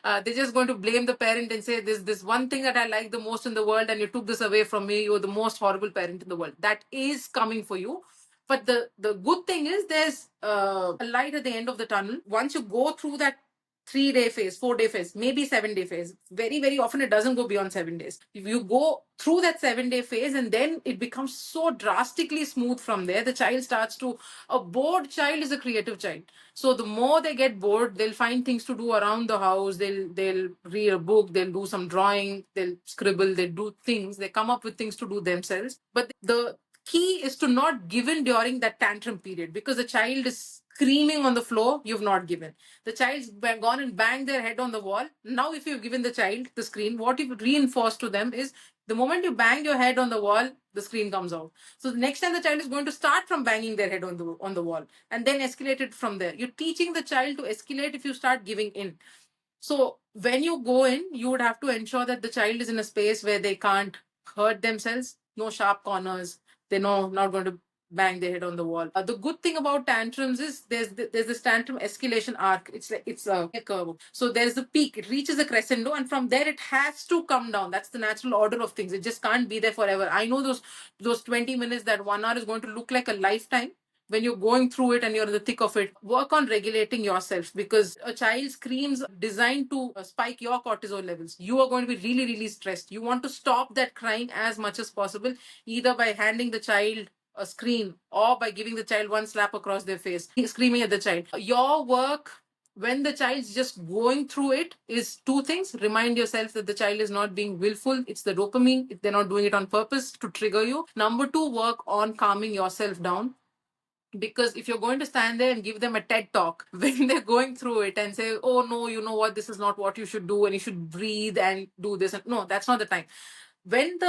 They're just going to blame the parent and say, this one thing that I like the most in the world, and you took this away from me. You're the most horrible parent in the world. That is coming for you. But the good thing is there's a light at the end of the tunnel. Once you go through that 3-day phase, 4-day phase, maybe 7-day phase. Very, very often it doesn't go beyond 7 days. If you go through that 7-day phase and then it becomes so drastically smooth from there, the child starts to, a bored child is a creative child. So the more they get bored, they'll find things to do around the house. They'll read a book, they'll do some drawing, they'll scribble, they'll do things, they come up with things to do themselves. But the key is to not give in during that tantrum period, because the child is screaming on the floor, you've not given. The child's gone and banged their head on the wall. Now, if you've given the child the screen, what you've reinforced to them is the moment you bang your head on the wall, the screen comes out. So the next time the child is going to start from banging their head on the wall and then escalate it from there. You're teaching the child to escalate if you start giving in. So when you go in, you would have to ensure that the child is in a space where they can't hurt themselves, no sharp corners. They're not going to bang their head on the wall. The good thing about tantrums is there's this tantrum escalation arc. It's a curve. So there's the peak. It reaches a crescendo, and from there it has to come down. That's the natural order of things. It just can't be there forever. I know those 20 minutes, that 1 hour is going to look like a lifetime. When you're going through it and you're in the thick of it, work on regulating yourself, because a child screams designed to spike your cortisol levels. You are going to be really, really stressed. You want to stop that crying as much as possible, either by handing the child a screen or by giving the child one slap across their face, screaming at the child. Your work when the child's just going through it is two things. Remind yourself that the child is not being willful. It's the dopamine. They're not doing it on purpose to trigger you. Number two, work on calming yourself down. Because if you're going to stand there and give them a TED talk when they're going through it and say, oh no, you know what, this is not what you should do and you should breathe and do this. And no, that's not the time. When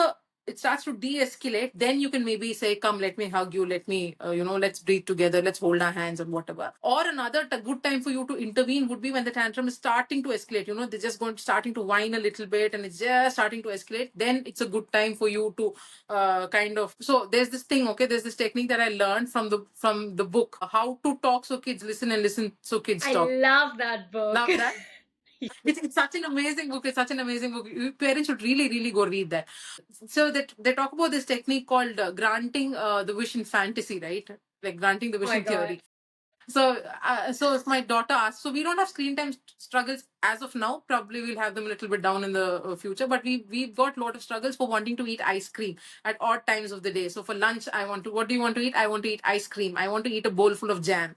it starts to de-escalate, then you can maybe say, come, let me hug you, let me let's breathe together, let's hold our hands and whatever. Or another good time for you to intervene would be when the tantrum is starting to escalate. They're just starting to whine a little bit and it's just starting to escalate. Then it's a good time for you to so there's this thing, okay, there's this technique that I learned from the book, How to Talk So Kids Listen and Listen So Kids Talk. I love that book. Love that. It's such an amazing book. It's such an amazing book. Parents should really, really go read that. So that they talk about this technique called granting the wish in fantasy, right? Like granting the wish in theory. So if my daughter asks, so we don't have screen time struggles as of now. Probably we'll have them a little bit down in the future. But we've got a lot of struggles for wanting to eat ice cream at odd times of the day. So for lunch, what do you want to eat? I want to eat ice cream. I want to eat a bowl full of jam.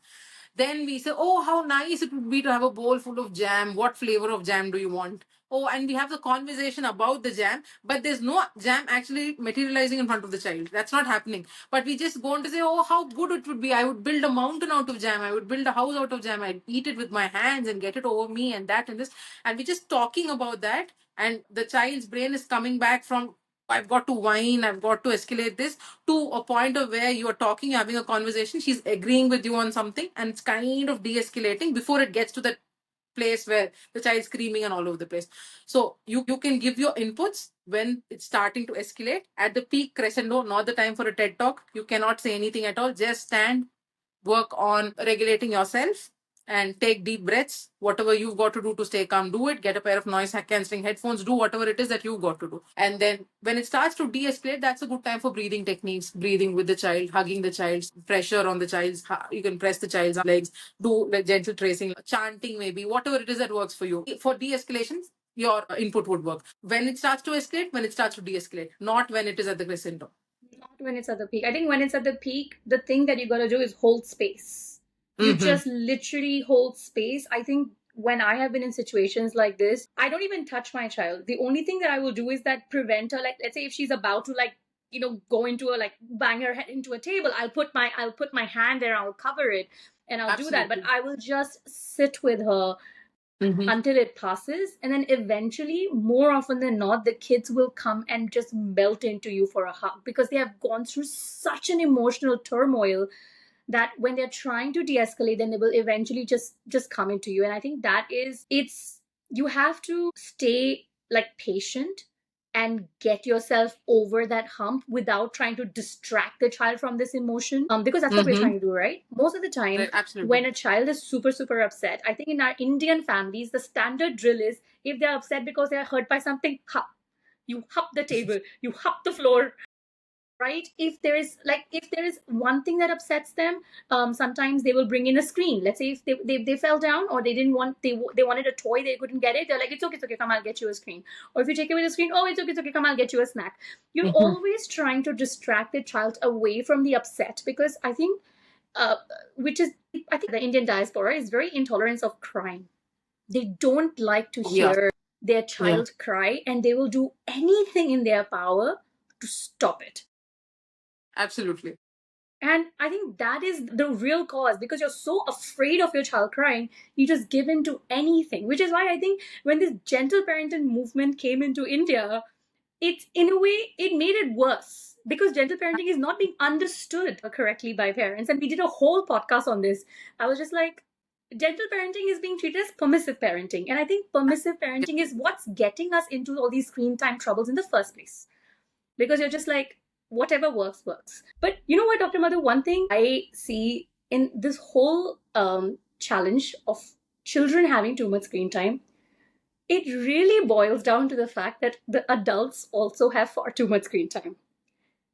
Then we say, oh, how nice it would be to have a bowl full of jam. What flavor of jam do you want? Oh, and we have the conversation about the jam, but there's no jam actually materializing in front of the child. That's not happening. But we just go on to say, oh, how good it would be. I would build a mountain out of jam. I would build a house out of jam. I'd eat it with my hands and get it over me and that and this. And we're just talking about that. And the child's brain is coming back from, I've got to whine, I've got to escalate this, to a point of where you are talking, having a conversation, she's agreeing with you on something, and it's kind of de-escalating before it gets to that place where the child's screaming and all over the place. So you can give your inputs when it's starting to escalate. At the peak crescendo, not the time for a TED talk. You cannot say anything at all. Just stand, work on regulating yourself, and take deep breaths. Whatever you've got to do to stay calm, do it. Get a pair of noise cancelling headphones, do whatever it is that you've got to do. And then when it starts to de-escalate, that's a good time for breathing techniques, breathing with the child, hugging the child, pressure on the child's, you can press the child's legs, do like gentle tracing, chanting maybe, whatever it is that works for you. For de-escalations, your input would work. When it starts to escalate, when it starts to de-escalate, not when it is at the crescendo. Not when it's at the peak. I think when it's at the peak, the thing that you got to do is hold space. You just literally hold space. I think when I have been in situations like this, I don't even touch my child. The only thing that I will do is that prevent her. Like, let's say if she's about to go into a bang her head into a table, I'll put my hand there, I'll cover it, and I'll do that. But I will just sit with her until it passes. And then eventually, more often than not, the kids will come and just melt into you for a hug because they have gone through such an emotional turmoil that when they're trying to de-escalate, then they will eventually just come into you. And I think you have to stay patient and get yourself over that hump without trying to distract the child from this emotion, because that's what we're trying to do, right? Most of the time, when a child is super, super upset, I think in our Indian families, the standard drill is, if they're upset because they're hurt by something, you hop the table, you hop the floor, right? If there is one thing that upsets them, sometimes they will bring in a screen. Let's say if they fell down, or they wanted a toy, they couldn't get it, they're like, it's okay, come, I'll get you a screen. Or if you take away the screen, oh, it's okay, come, I'll get you a snack. You're always trying to distract the child away from the upset, because I think the Indian diaspora is very intolerant of crying. They don't like to hear their child cry, and they will do anything in their power to stop it. Absolutely. And I think that is the real cause, because you're so afraid of your child crying, you just give in to anything. Which is why I think when this gentle parenting movement came into India, it's, in a way, it made it worse, because gentle parenting is not being understood correctly by parents. And we did a whole podcast on this. I was just like, gentle parenting is being treated as permissive parenting. And I think permissive parenting is what's getting us into all these screen time troubles in the first place. Because you're just like, whatever works. But you know what, Dr. Madhu, one thing I see in this whole challenge of children having too much screen time, it really boils down to the fact that the adults also have far too much screen time.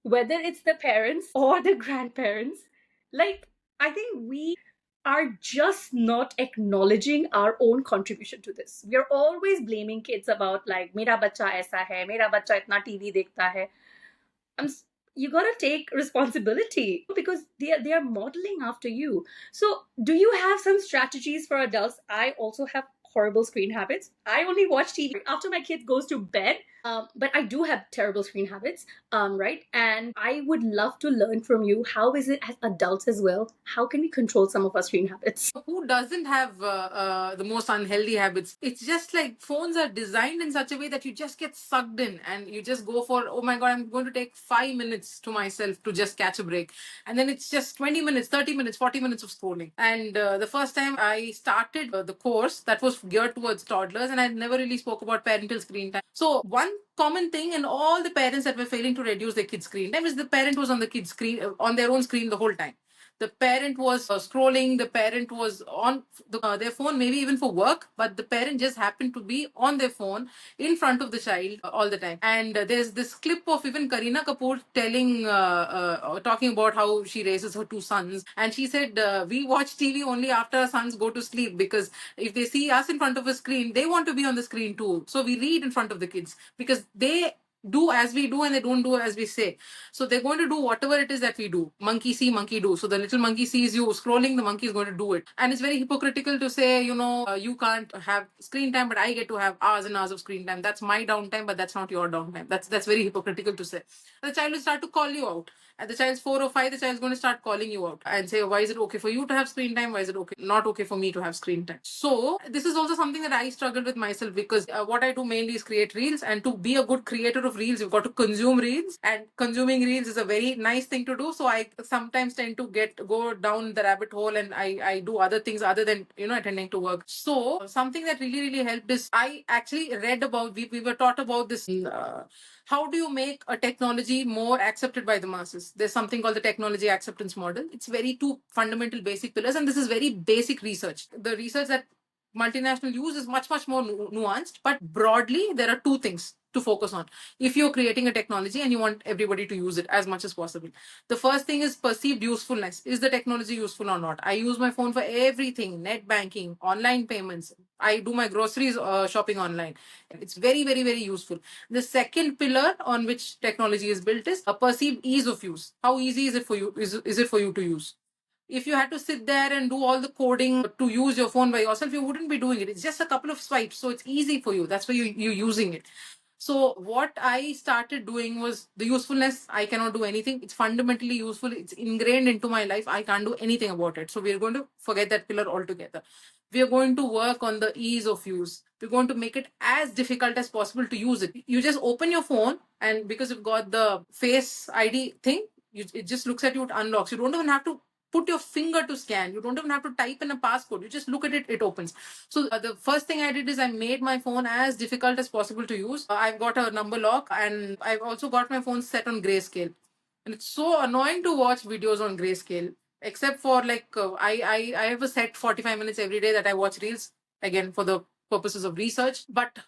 Whether it's the parents or the grandparents, I think we are just not acknowledging our own contribution to this. We are always blaming kids about, mera bacha aisa hai, mera bacha itna TV dekhta hai. you got to take responsibility because they are modeling after you. So do you have some strategies for adults? I also have horrible screen habits. I only watch TV after my kid goes to bed. But I do have terrible screen habits, right? And I would love to learn from you. How is it as adults as well? How can we control some of our screen habits? Who doesn't have the most unhealthy habits? It's just like phones are designed in such a way that you just get sucked in and you just go for, oh my God, I'm going to take 5 minutes to myself to just catch a break. And then it's just 20 minutes, 30 minutes, 40 minutes of scrolling. And the first time I started the course, that was geared towards toddlers, and I never really spoke about parental screen time. So one common thing in all the parents that were failing to reduce their kids' screen time is the parent was on the kid's screen, on their own screen the whole time. The parent was scrolling, the parent was on their phone, maybe even for work, but the parent just happened to be on their phone in front of the child all the time. And there's this clip of even Kareena Kapoor talking about how she raises her two sons, and she said, we watch TV only after our sons go to sleep, because if they see us in front of a screen, they want to be on the screen too. So we read in front of the kids because they do as we do and they don't do as we say. So they're going to do whatever it is that we do. Monkey see, monkey do. So the little monkey sees you scrolling, the monkey is going to do it. And it's very hypocritical to say, you can't have screen time, but I get to have hours and hours of screen time. That's my downtime, but that's not your downtime. That's very hypocritical to say. And the child will start to call you out. At the child's 4 or 5, the child's going to start calling you out and say, why is it okay for you to have screen time? Why is it not okay for me to have screen time? So this is also something that I struggled with myself, because what I do mainly is create reels, and to be a good creator of reels, you've got to consume reels, and consuming reels is a very nice thing to do. So I sometimes tend to go down the rabbit hole, and I do other things other than attending to work. So something that really helped is I actually read about, we were taught about this. How do you make a technology more accepted by the masses? There's something called the technology acceptance model. It's very two fundamental basic pillars, and this is very basic research. The research that multinational use is much more nuanced, but broadly there are two things to focus on if you're creating a technology and you want everybody to use it as much as possible. The first thing is perceived usefulness. Is the technology useful or not? I use my phone for everything: net banking, online payments. I do my groceries shopping online. It's very useful. The second pillar on which technology is built is a perceived ease of use. How easy is it for you? Is it for you to use? If you had to sit there and do all the coding to use your phone by yourself, you wouldn't be doing it. It's just a couple of swipes, so it's easy for you. That's why you're using it. So what I started doing was the usefulness. I cannot do anything. It's fundamentally useful. It's ingrained into my life. I can't do anything about it. So we're going to forget that pillar altogether. We are going to work on the ease of use. We're going to make it as difficult as possible to use it. You just open your phone, and because you've got the Face ID thing, it just looks at you, it unlocks. You don't even have to put your finger to scan. You don't even have to type in a passcode. You just look at it, it opens. So the first thing I did is I made my phone as difficult as possible to use. I've got a number lock, and I've also got my phone set on grayscale. And it's so annoying to watch videos on grayscale, except for I have a set 45 minutes every day that I watch reels, again for the purposes of research. But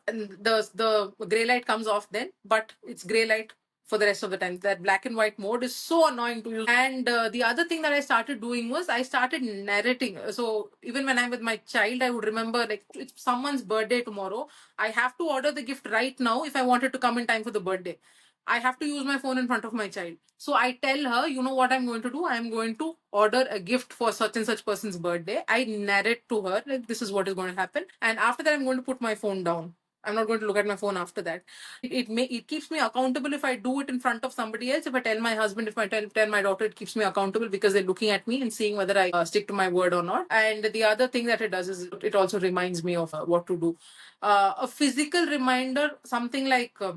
the gray light comes off then, but it's gray light for the rest of the time. That black and white mode is so annoying to use. And the other thing that I started doing was I started narrating. So even when I'm with my child, I would remember, like, it's someone's birthday tomorrow. I have to order the gift right now if I wanted to come in time for the birthday. I have to use my phone in front of my child. So I tell her, you know what I'm going to do? I'm going to order a gift for such and such person's birthday. I narrate to her, like, this is what is going to happen. And after that, I'm going to put my phone down. I'm not going to look at my phone after that. It keeps me accountable if I do it in front of somebody else. If I tell my husband, if I tell my daughter, it keeps me accountable because they're looking at me and seeing whether I stick to my word or not. And the other thing that it does is it also reminds me of what to do. A physical reminder, something like a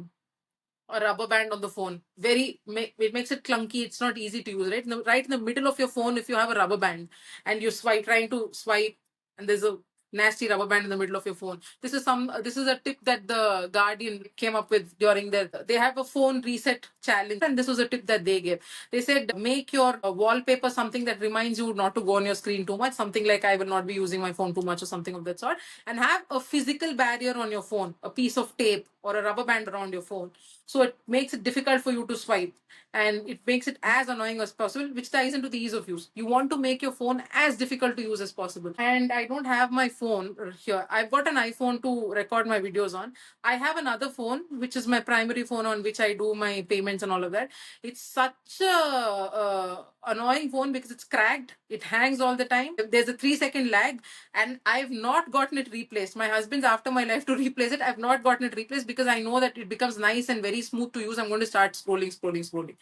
rubber band on the phone. It makes it clunky. It's not easy to use, right? Right in the middle of your phone, if you have a rubber band and you're trying to swipe, and there's a nasty rubber band in the middle of your phone. This is a tip that the Guardian came up with during they have a phone reset challenge, and this was a tip that they gave. They said, make your wallpaper something that reminds you not to go on your screen too much, something like I will not be using my phone too much or something of that sort, and have a physical barrier on your phone, a piece of tape or a rubber band around your phone. So it makes it difficult for you to swipe, and it makes it as annoying as possible, which ties into the ease of use. You want to make your phone as difficult to use as possible. And I don't have my phone here. I've got an iPhone to record my videos on. I have another phone, which is my primary phone on which I do my payments and all of that. It's such a annoying phone because it's cracked. It hangs all the time. There's a 3 second lag, and I've not gotten it replaced. My husband's after my life to replace it. I've not gotten it replaced because I know that it becomes nice and very smooth to use. I'm going to start scrolling.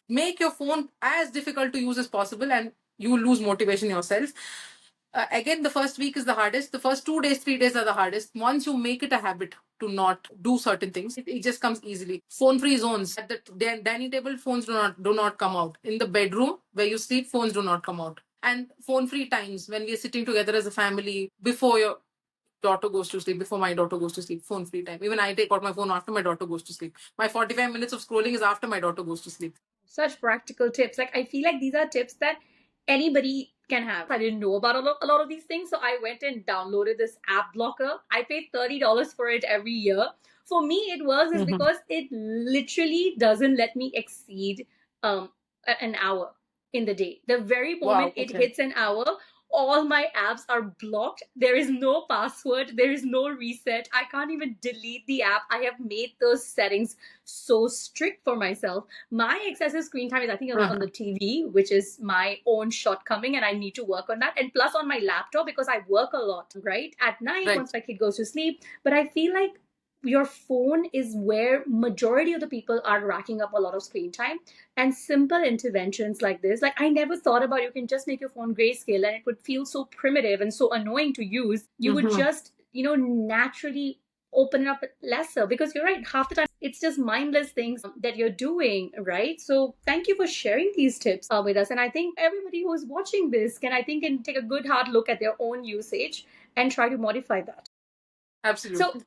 Make your phone as difficult to use as possible, and you will lose motivation yourself. Again, the first week is the hardest. The first 2 days, 3 days are the hardest. Once you make it a habit to not do certain things, it just comes easily. Phone-free zones at the dining table. Phones do not come out. In the bedroom where you sleep, phones do not come out. And phone-free times when we are sitting together as a family before your daughter goes to sleep, before my daughter goes to sleep, phone-free time. Even I take out my phone after my daughter goes to sleep. My 45 minutes of scrolling is after my daughter goes to sleep. Such practical tips. Like, I feel like these are tips that anybody can have. I didn't know about a lot of these things, so I went and downloaded this app blocker. I paid $30 for it every year. For me, it works is because it literally doesn't let me exceed an hour in the day. The very moment it hits an hour, all my apps are blocked. There is no password. There is no reset. I can't even delete the app. I have made those settings so strict for myself. My excessive screen time is, I think, on the TV, which is my own shortcoming, and I need to work on that. And plus on my laptop, because I work a lot, right? At night, once my kid goes to sleep. But I feel like your phone is where majority of the people are racking up a lot of screen time. And simple interventions like this, like, I never thought about, you can just make your phone grayscale and it would feel so primitive and so annoying to use. You would just, naturally open it up lesser, because you're right, half the time it's just mindless things that you're doing, right? So thank you for sharing these tips with us. And I think everybody who's watching this can take a good hard look at their own usage and try to modify that. Absolutely. So,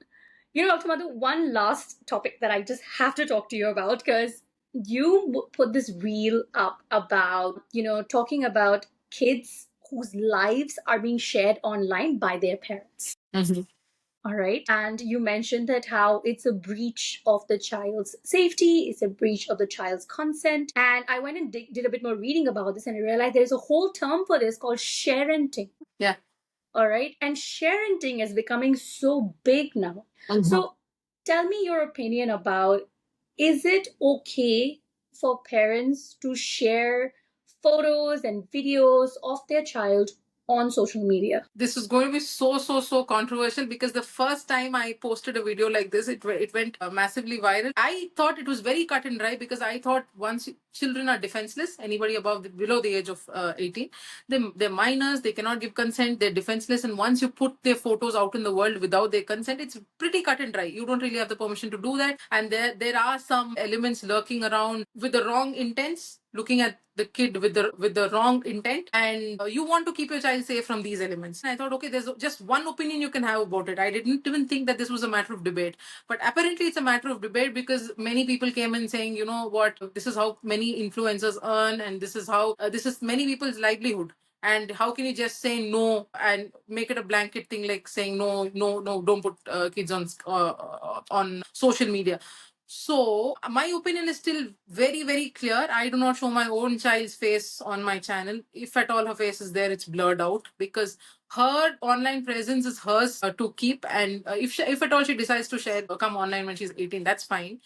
Dr. Madhu, one last topic that I just have to talk to you about, because you put this reel up about, talking about kids whose lives are being shared online by their parents. All right. And you mentioned that how it's a breach of the child's safety, it's a breach of the child's consent. And I went and did a bit more reading about this, and I realized there's a whole term for this called sharenting. Yeah. All right. And sharenting is becoming so big now. So tell me your opinion about, is it okay for parents to share photos and videos of their child on social media? This is going to be so controversial, because the first time I posted a video like this, it went massively viral. I thought it was very cut and dry, because I thought once children are defenseless, anybody below the age of 18, they're minors, they cannot give consent, they're defenseless, and once you put their photos out in the world without their consent, it's pretty cut and dry. You don't really have the permission to do that, and there are some elements lurking around with the wrong intents, looking at the kid with the wrong intent, and you want to keep your child safe from these elements. And I thought, okay, there's just one opinion you can have about it. I didn't even think that this was a matter of debate, but apparently it's a matter of debate, because many people came in saying, you know what, this is how many influencers earn, and this is how this is many people's livelihood. And how can you just say no and make it a blanket thing, like saying no, don't put kids on social media? So my opinion is still very, very clear. I do not show my own child's face on my channel. If at all her face is there, it's blurred out, because her online presence is hers to keep. And if at all she decides to share, come online when she's 18, that's fine.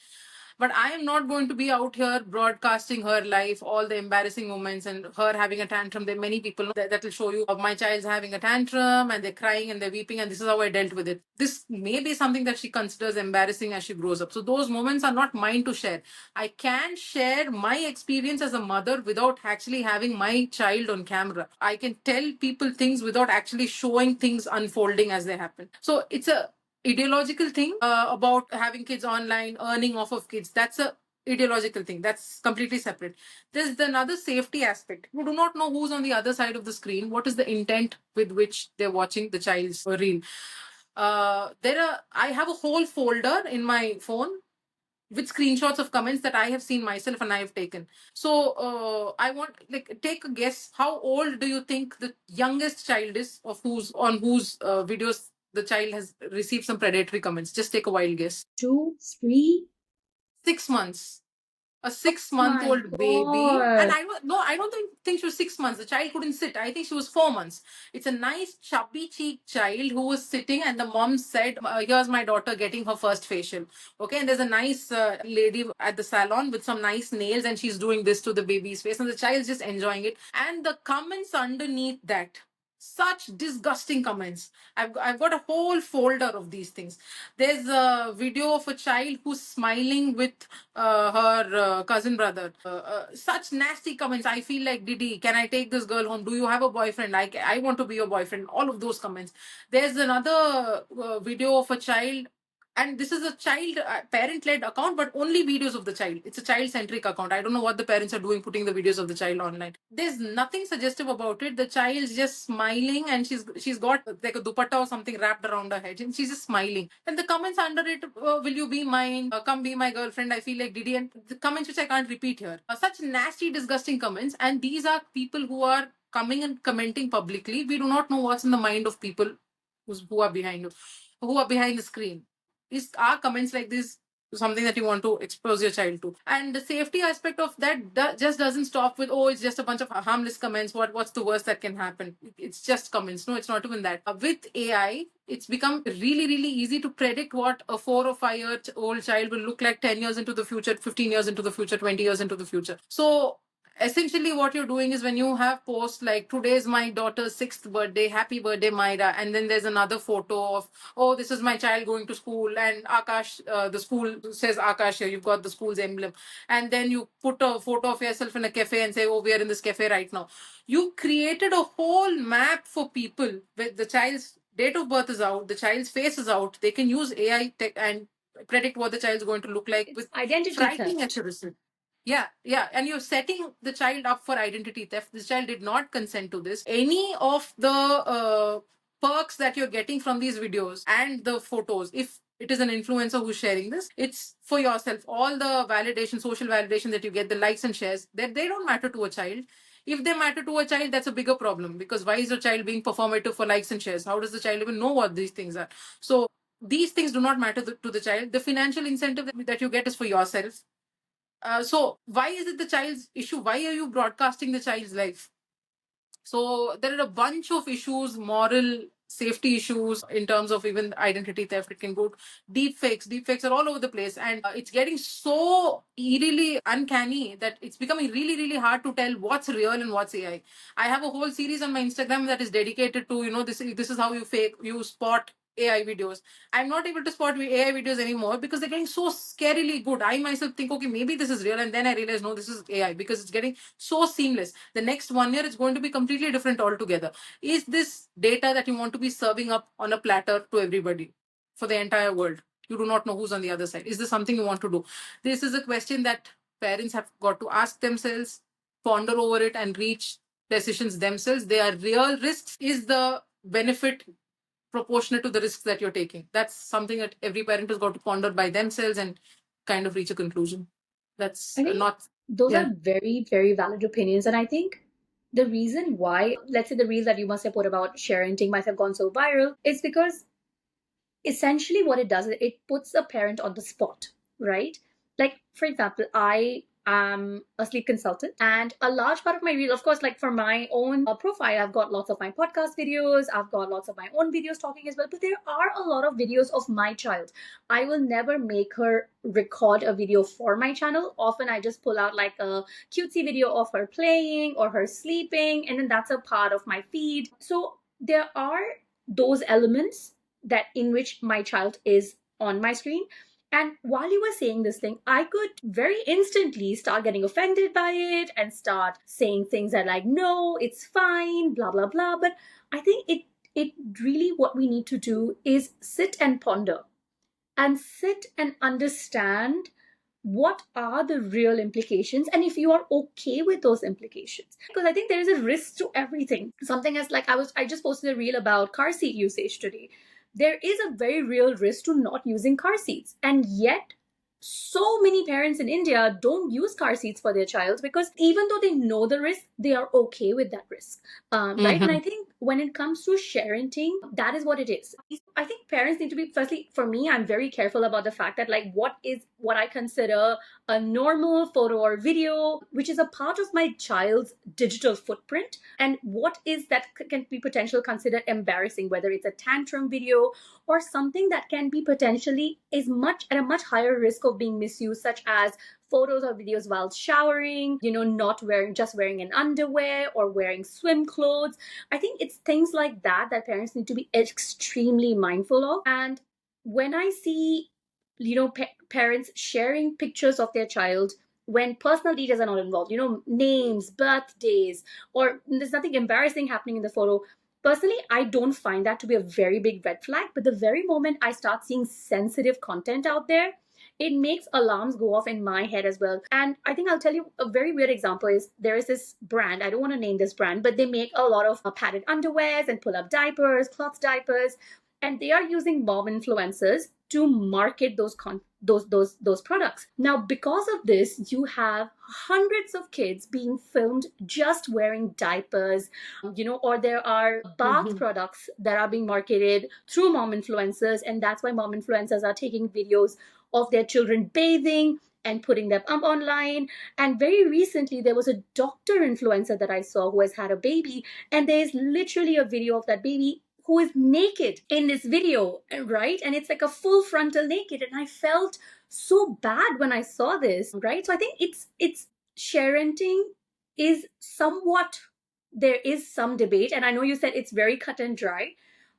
But I am not going to be out here broadcasting her life, all the embarrassing moments, and her having a tantrum. There are many people that will show you of my child's having a tantrum, and they're crying and they're weeping, and this is how I dealt with it. This may be something that she considers embarrassing as she grows up. So those moments are not mine to share. I can share my experience as a mother without actually having my child on camera. I can tell people things without actually showing things unfolding as they happen. So it's a ideological thing about having kids online, earning off of kids. That's a ideological thing. That's completely separate. There's another safety aspect. You do not know who's on the other side of the screen. What is the intent with which they're watching the child's reel? I have a whole folder in my phone with screenshots of comments that I have seen myself and I have taken. So I want, like, take a guess. How old do you think the youngest child is of whose videos the child has received some predatory comments? Just take a wild guess. 2, 3. 6 months. A My 6-month-old baby, and God. I don't think she was 6 months. The child couldn't sit. I think she was 4 months. It's a nice chubby cheek child who was sitting, and the mom said, "Here's my daughter getting her first facial." Okay, and there's a nice lady at the salon with some nice nails, and she's doing this to the baby's face, and the child's just enjoying it. And the comments underneath that, such disgusting comments. I've got a whole folder of these things. There's a video of a child who's smiling with her cousin brother. Such nasty comments. I feel like, Didi, can I take this girl home? Do you have a boyfriend? I want to be your boyfriend. All of those comments. There's another video of a child, and this is a child parent-led account, but only videos of the child. It's a child-centric account. I don't know what the parents are doing putting the videos of the child online. There's nothing suggestive about it. The child's just smiling, and she's got like a dupatta or something wrapped around her head, and she's just smiling. And the comments under it, will you be mine? Come be my girlfriend. I feel like Didi. And the comments which I can't repeat here. Such nasty, disgusting comments. And these are people who are coming and commenting publicly. We do not know what's in the mind of people who are behind the screen. Are comments like this something that you want to expose your child to? And the safety aspect of that just doesn't stop with, oh, it's just a bunch of harmless comments. What's the worst that can happen? It's just comments. No, it's not even that. With AI, it's become really, really easy to predict what a 4 or 5 year old child will look like 10 years into the future, 15 years into the future, 20 years into the future. So essentially what you're doing is, when you have posts like, today's my daughter's 6th birthday, happy birthday Myra, and then there's another photo of, oh, this is my child going to school, and Akash, the school says Akash here, you've got the school's emblem, and then you put a photo of yourself in a cafe and say, oh, we are in this cafe right now. You created a whole map for people where the child's date of birth is out, the child's face is out. They can use AI tech and predict what the child's going to look like with Identity frightening theft. accuracy. Yeah. And you're setting the child up for identity theft. This child did not consent to this. Any of the perks that you're getting from these videos and the photos, if it is an influencer who's sharing this, it's for yourself. All the validation, social validation that you get, the likes and shares, that they don't matter to a child. If they matter to a child, that's a bigger problem, because why is a child being performative for likes and shares? How does the child even know what these things are? So these things do not matter to the child. The financial incentive that you get is for yourself. So why is it the child's issue? Why are you broadcasting the child's life? So there are a bunch of issues, moral safety issues, in terms of even identity theft. It can go deep fakes. Deep fakes are all over the place, and it's getting so eerily uncanny that it's becoming really, really hard to tell what's real and what's AI. I have a whole series on my Instagram that is dedicated to, this is how you spot AI videos. I'm not able to spot AI videos anymore because they're getting so scarily good. I myself think, okay, maybe this is real, and then I realize, no, this is AI, because it's getting so seamless. The next 1 year, it's going to be completely different altogether. Is this data that you want to be serving up on a platter to everybody for the entire world? You do not know who's on the other side. Is this something you want to do? This is a question that parents have got to ask themselves, ponder over it, and reach decisions themselves. They are real risks. Is the benefit proportionate to the risks that you're taking? That's something that every parent has got to ponder by themselves and kind of reach a conclusion. That's not. Those are very, very valid opinions. And I think the reason why, let's say, the reel that you must have put about parenting might have gone so viral is because essentially what it does is it puts a parent on the spot, right? Like, for example, I am a sleep consultant, and a large part of my reel, of course, like for my own profile, I've got lots of my podcast videos, I've got lots of my own videos talking as well, but there are a lot of videos of my child. I will never make her record a video for my channel. Often I just pull out like a cutesy video of her playing or her sleeping, and then that's a part of my feed. So there are those elements that in which my child is on my screen. And while you were saying this thing, I could very instantly start getting offended by it and start saying things that like, no, it's fine, blah, blah, blah. But I think it really, what we need to do is sit and ponder and sit and understand what are the real implications, and if you are okay with those implications. Because I think there is a risk to everything. Something as like, I just posted a reel about car seat usage today. There is a very real risk to not using car seats, and yet so many parents in India don't use car seats for their child because even though they know the risk, they are okay with that risk, right? And I think when it comes to parenting, that is what it is. I think parents need to be, firstly, for me, I'm very careful about the fact that, like, what I consider a normal photo or video, which is a part of my child's digital footprint, and what is that can be potentially considered embarrassing, whether it's a tantrum video or something that can be potentially is much at a much higher risk of being misused, such as photos or videos while showering, not wearing an underwear or wearing swim clothes. I think it's things like that that parents need to be extremely mindful of. And when I see, parents sharing pictures of their child when personal details are not involved, names, birthdays, or there's nothing embarrassing happening in the photo. Personally, I don't find that to be a very big red flag. But the very moment I start seeing sensitive content out there, it makes alarms go off in my head as well. And I think I'll tell you a very weird example is there is this brand, I don't want to name this brand, but they make a lot of padded underwears and pull-up diapers, cloth diapers, and they are using mom influencers to market those products. Now, because of this, you have hundreds of kids being filmed just wearing diapers, or there are bath products that are being marketed through mom influencers, and that's why mom influencers are taking videos of their children bathing and putting them up online. And very recently, there was a doctor influencer that I saw who has had a baby, and there's literally a video of that baby who is naked in this video, right? And it's like a full frontal naked. And I felt so bad when I saw this, right? So I think it's parenting is somewhat, there is some debate. And I know you said it's very cut and dry,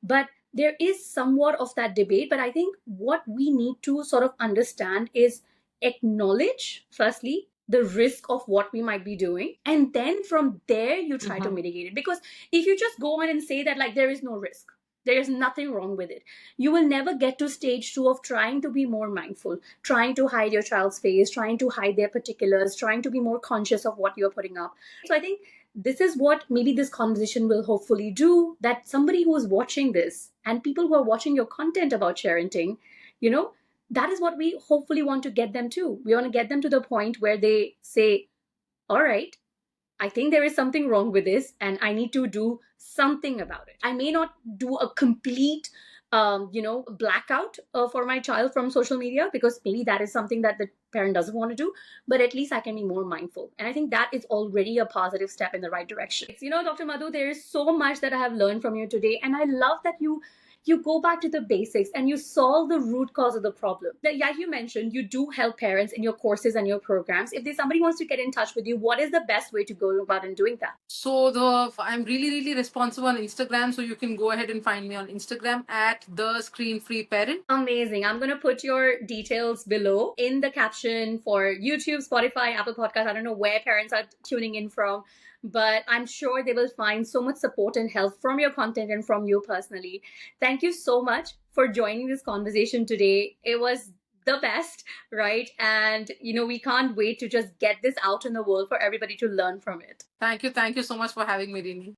but there is somewhat of that debate. But I think what we need to sort of understand is acknowledge, firstly, the risk of what we might be doing. And then from there, you try to mitigate it. Because if you just go on and say that, like, there is no risk, there is nothing wrong with it, you will never get to stage 2 of trying to be more mindful, trying to hide your child's face, trying to hide their particulars, trying to be more conscious of what you're putting up. So I think this is what maybe this conversation will hopefully do, that somebody who is watching this and people who are watching your content about parenting, that is what we hopefully want to get them to. We want to get them to the point where they say, all right, I think there is something wrong with this and I need to do something about it. I may not do a complete, blackout for my child from social media, because maybe that is something that the parent doesn't want to do, but at least I can be more mindful. And I think that is already a positive step in the right direction. Dr. Madhu, there is so much that I have learned from you today. And I love that you go back to the basics and you solve the root cause of the problem. Yeah, you mentioned you do help parents in your courses and your programs. If somebody wants to get in touch with you, what is the best way to go about in doing that? So I'm really, really responsive on Instagram. So you can go ahead and find me on Instagram at the Screen Free Parent. Amazing. I'm going to put your details below in the caption for YouTube, Spotify, Apple Podcasts. I don't know where parents are tuning in from, but I'm sure they will find so much support and help from your content and from you personally. Thank you so much for joining this conversation today. It was the best, right? And, we can't wait to just get this out in the world for everybody to learn from it. Thank you. Thank you so much for having me, Rinie.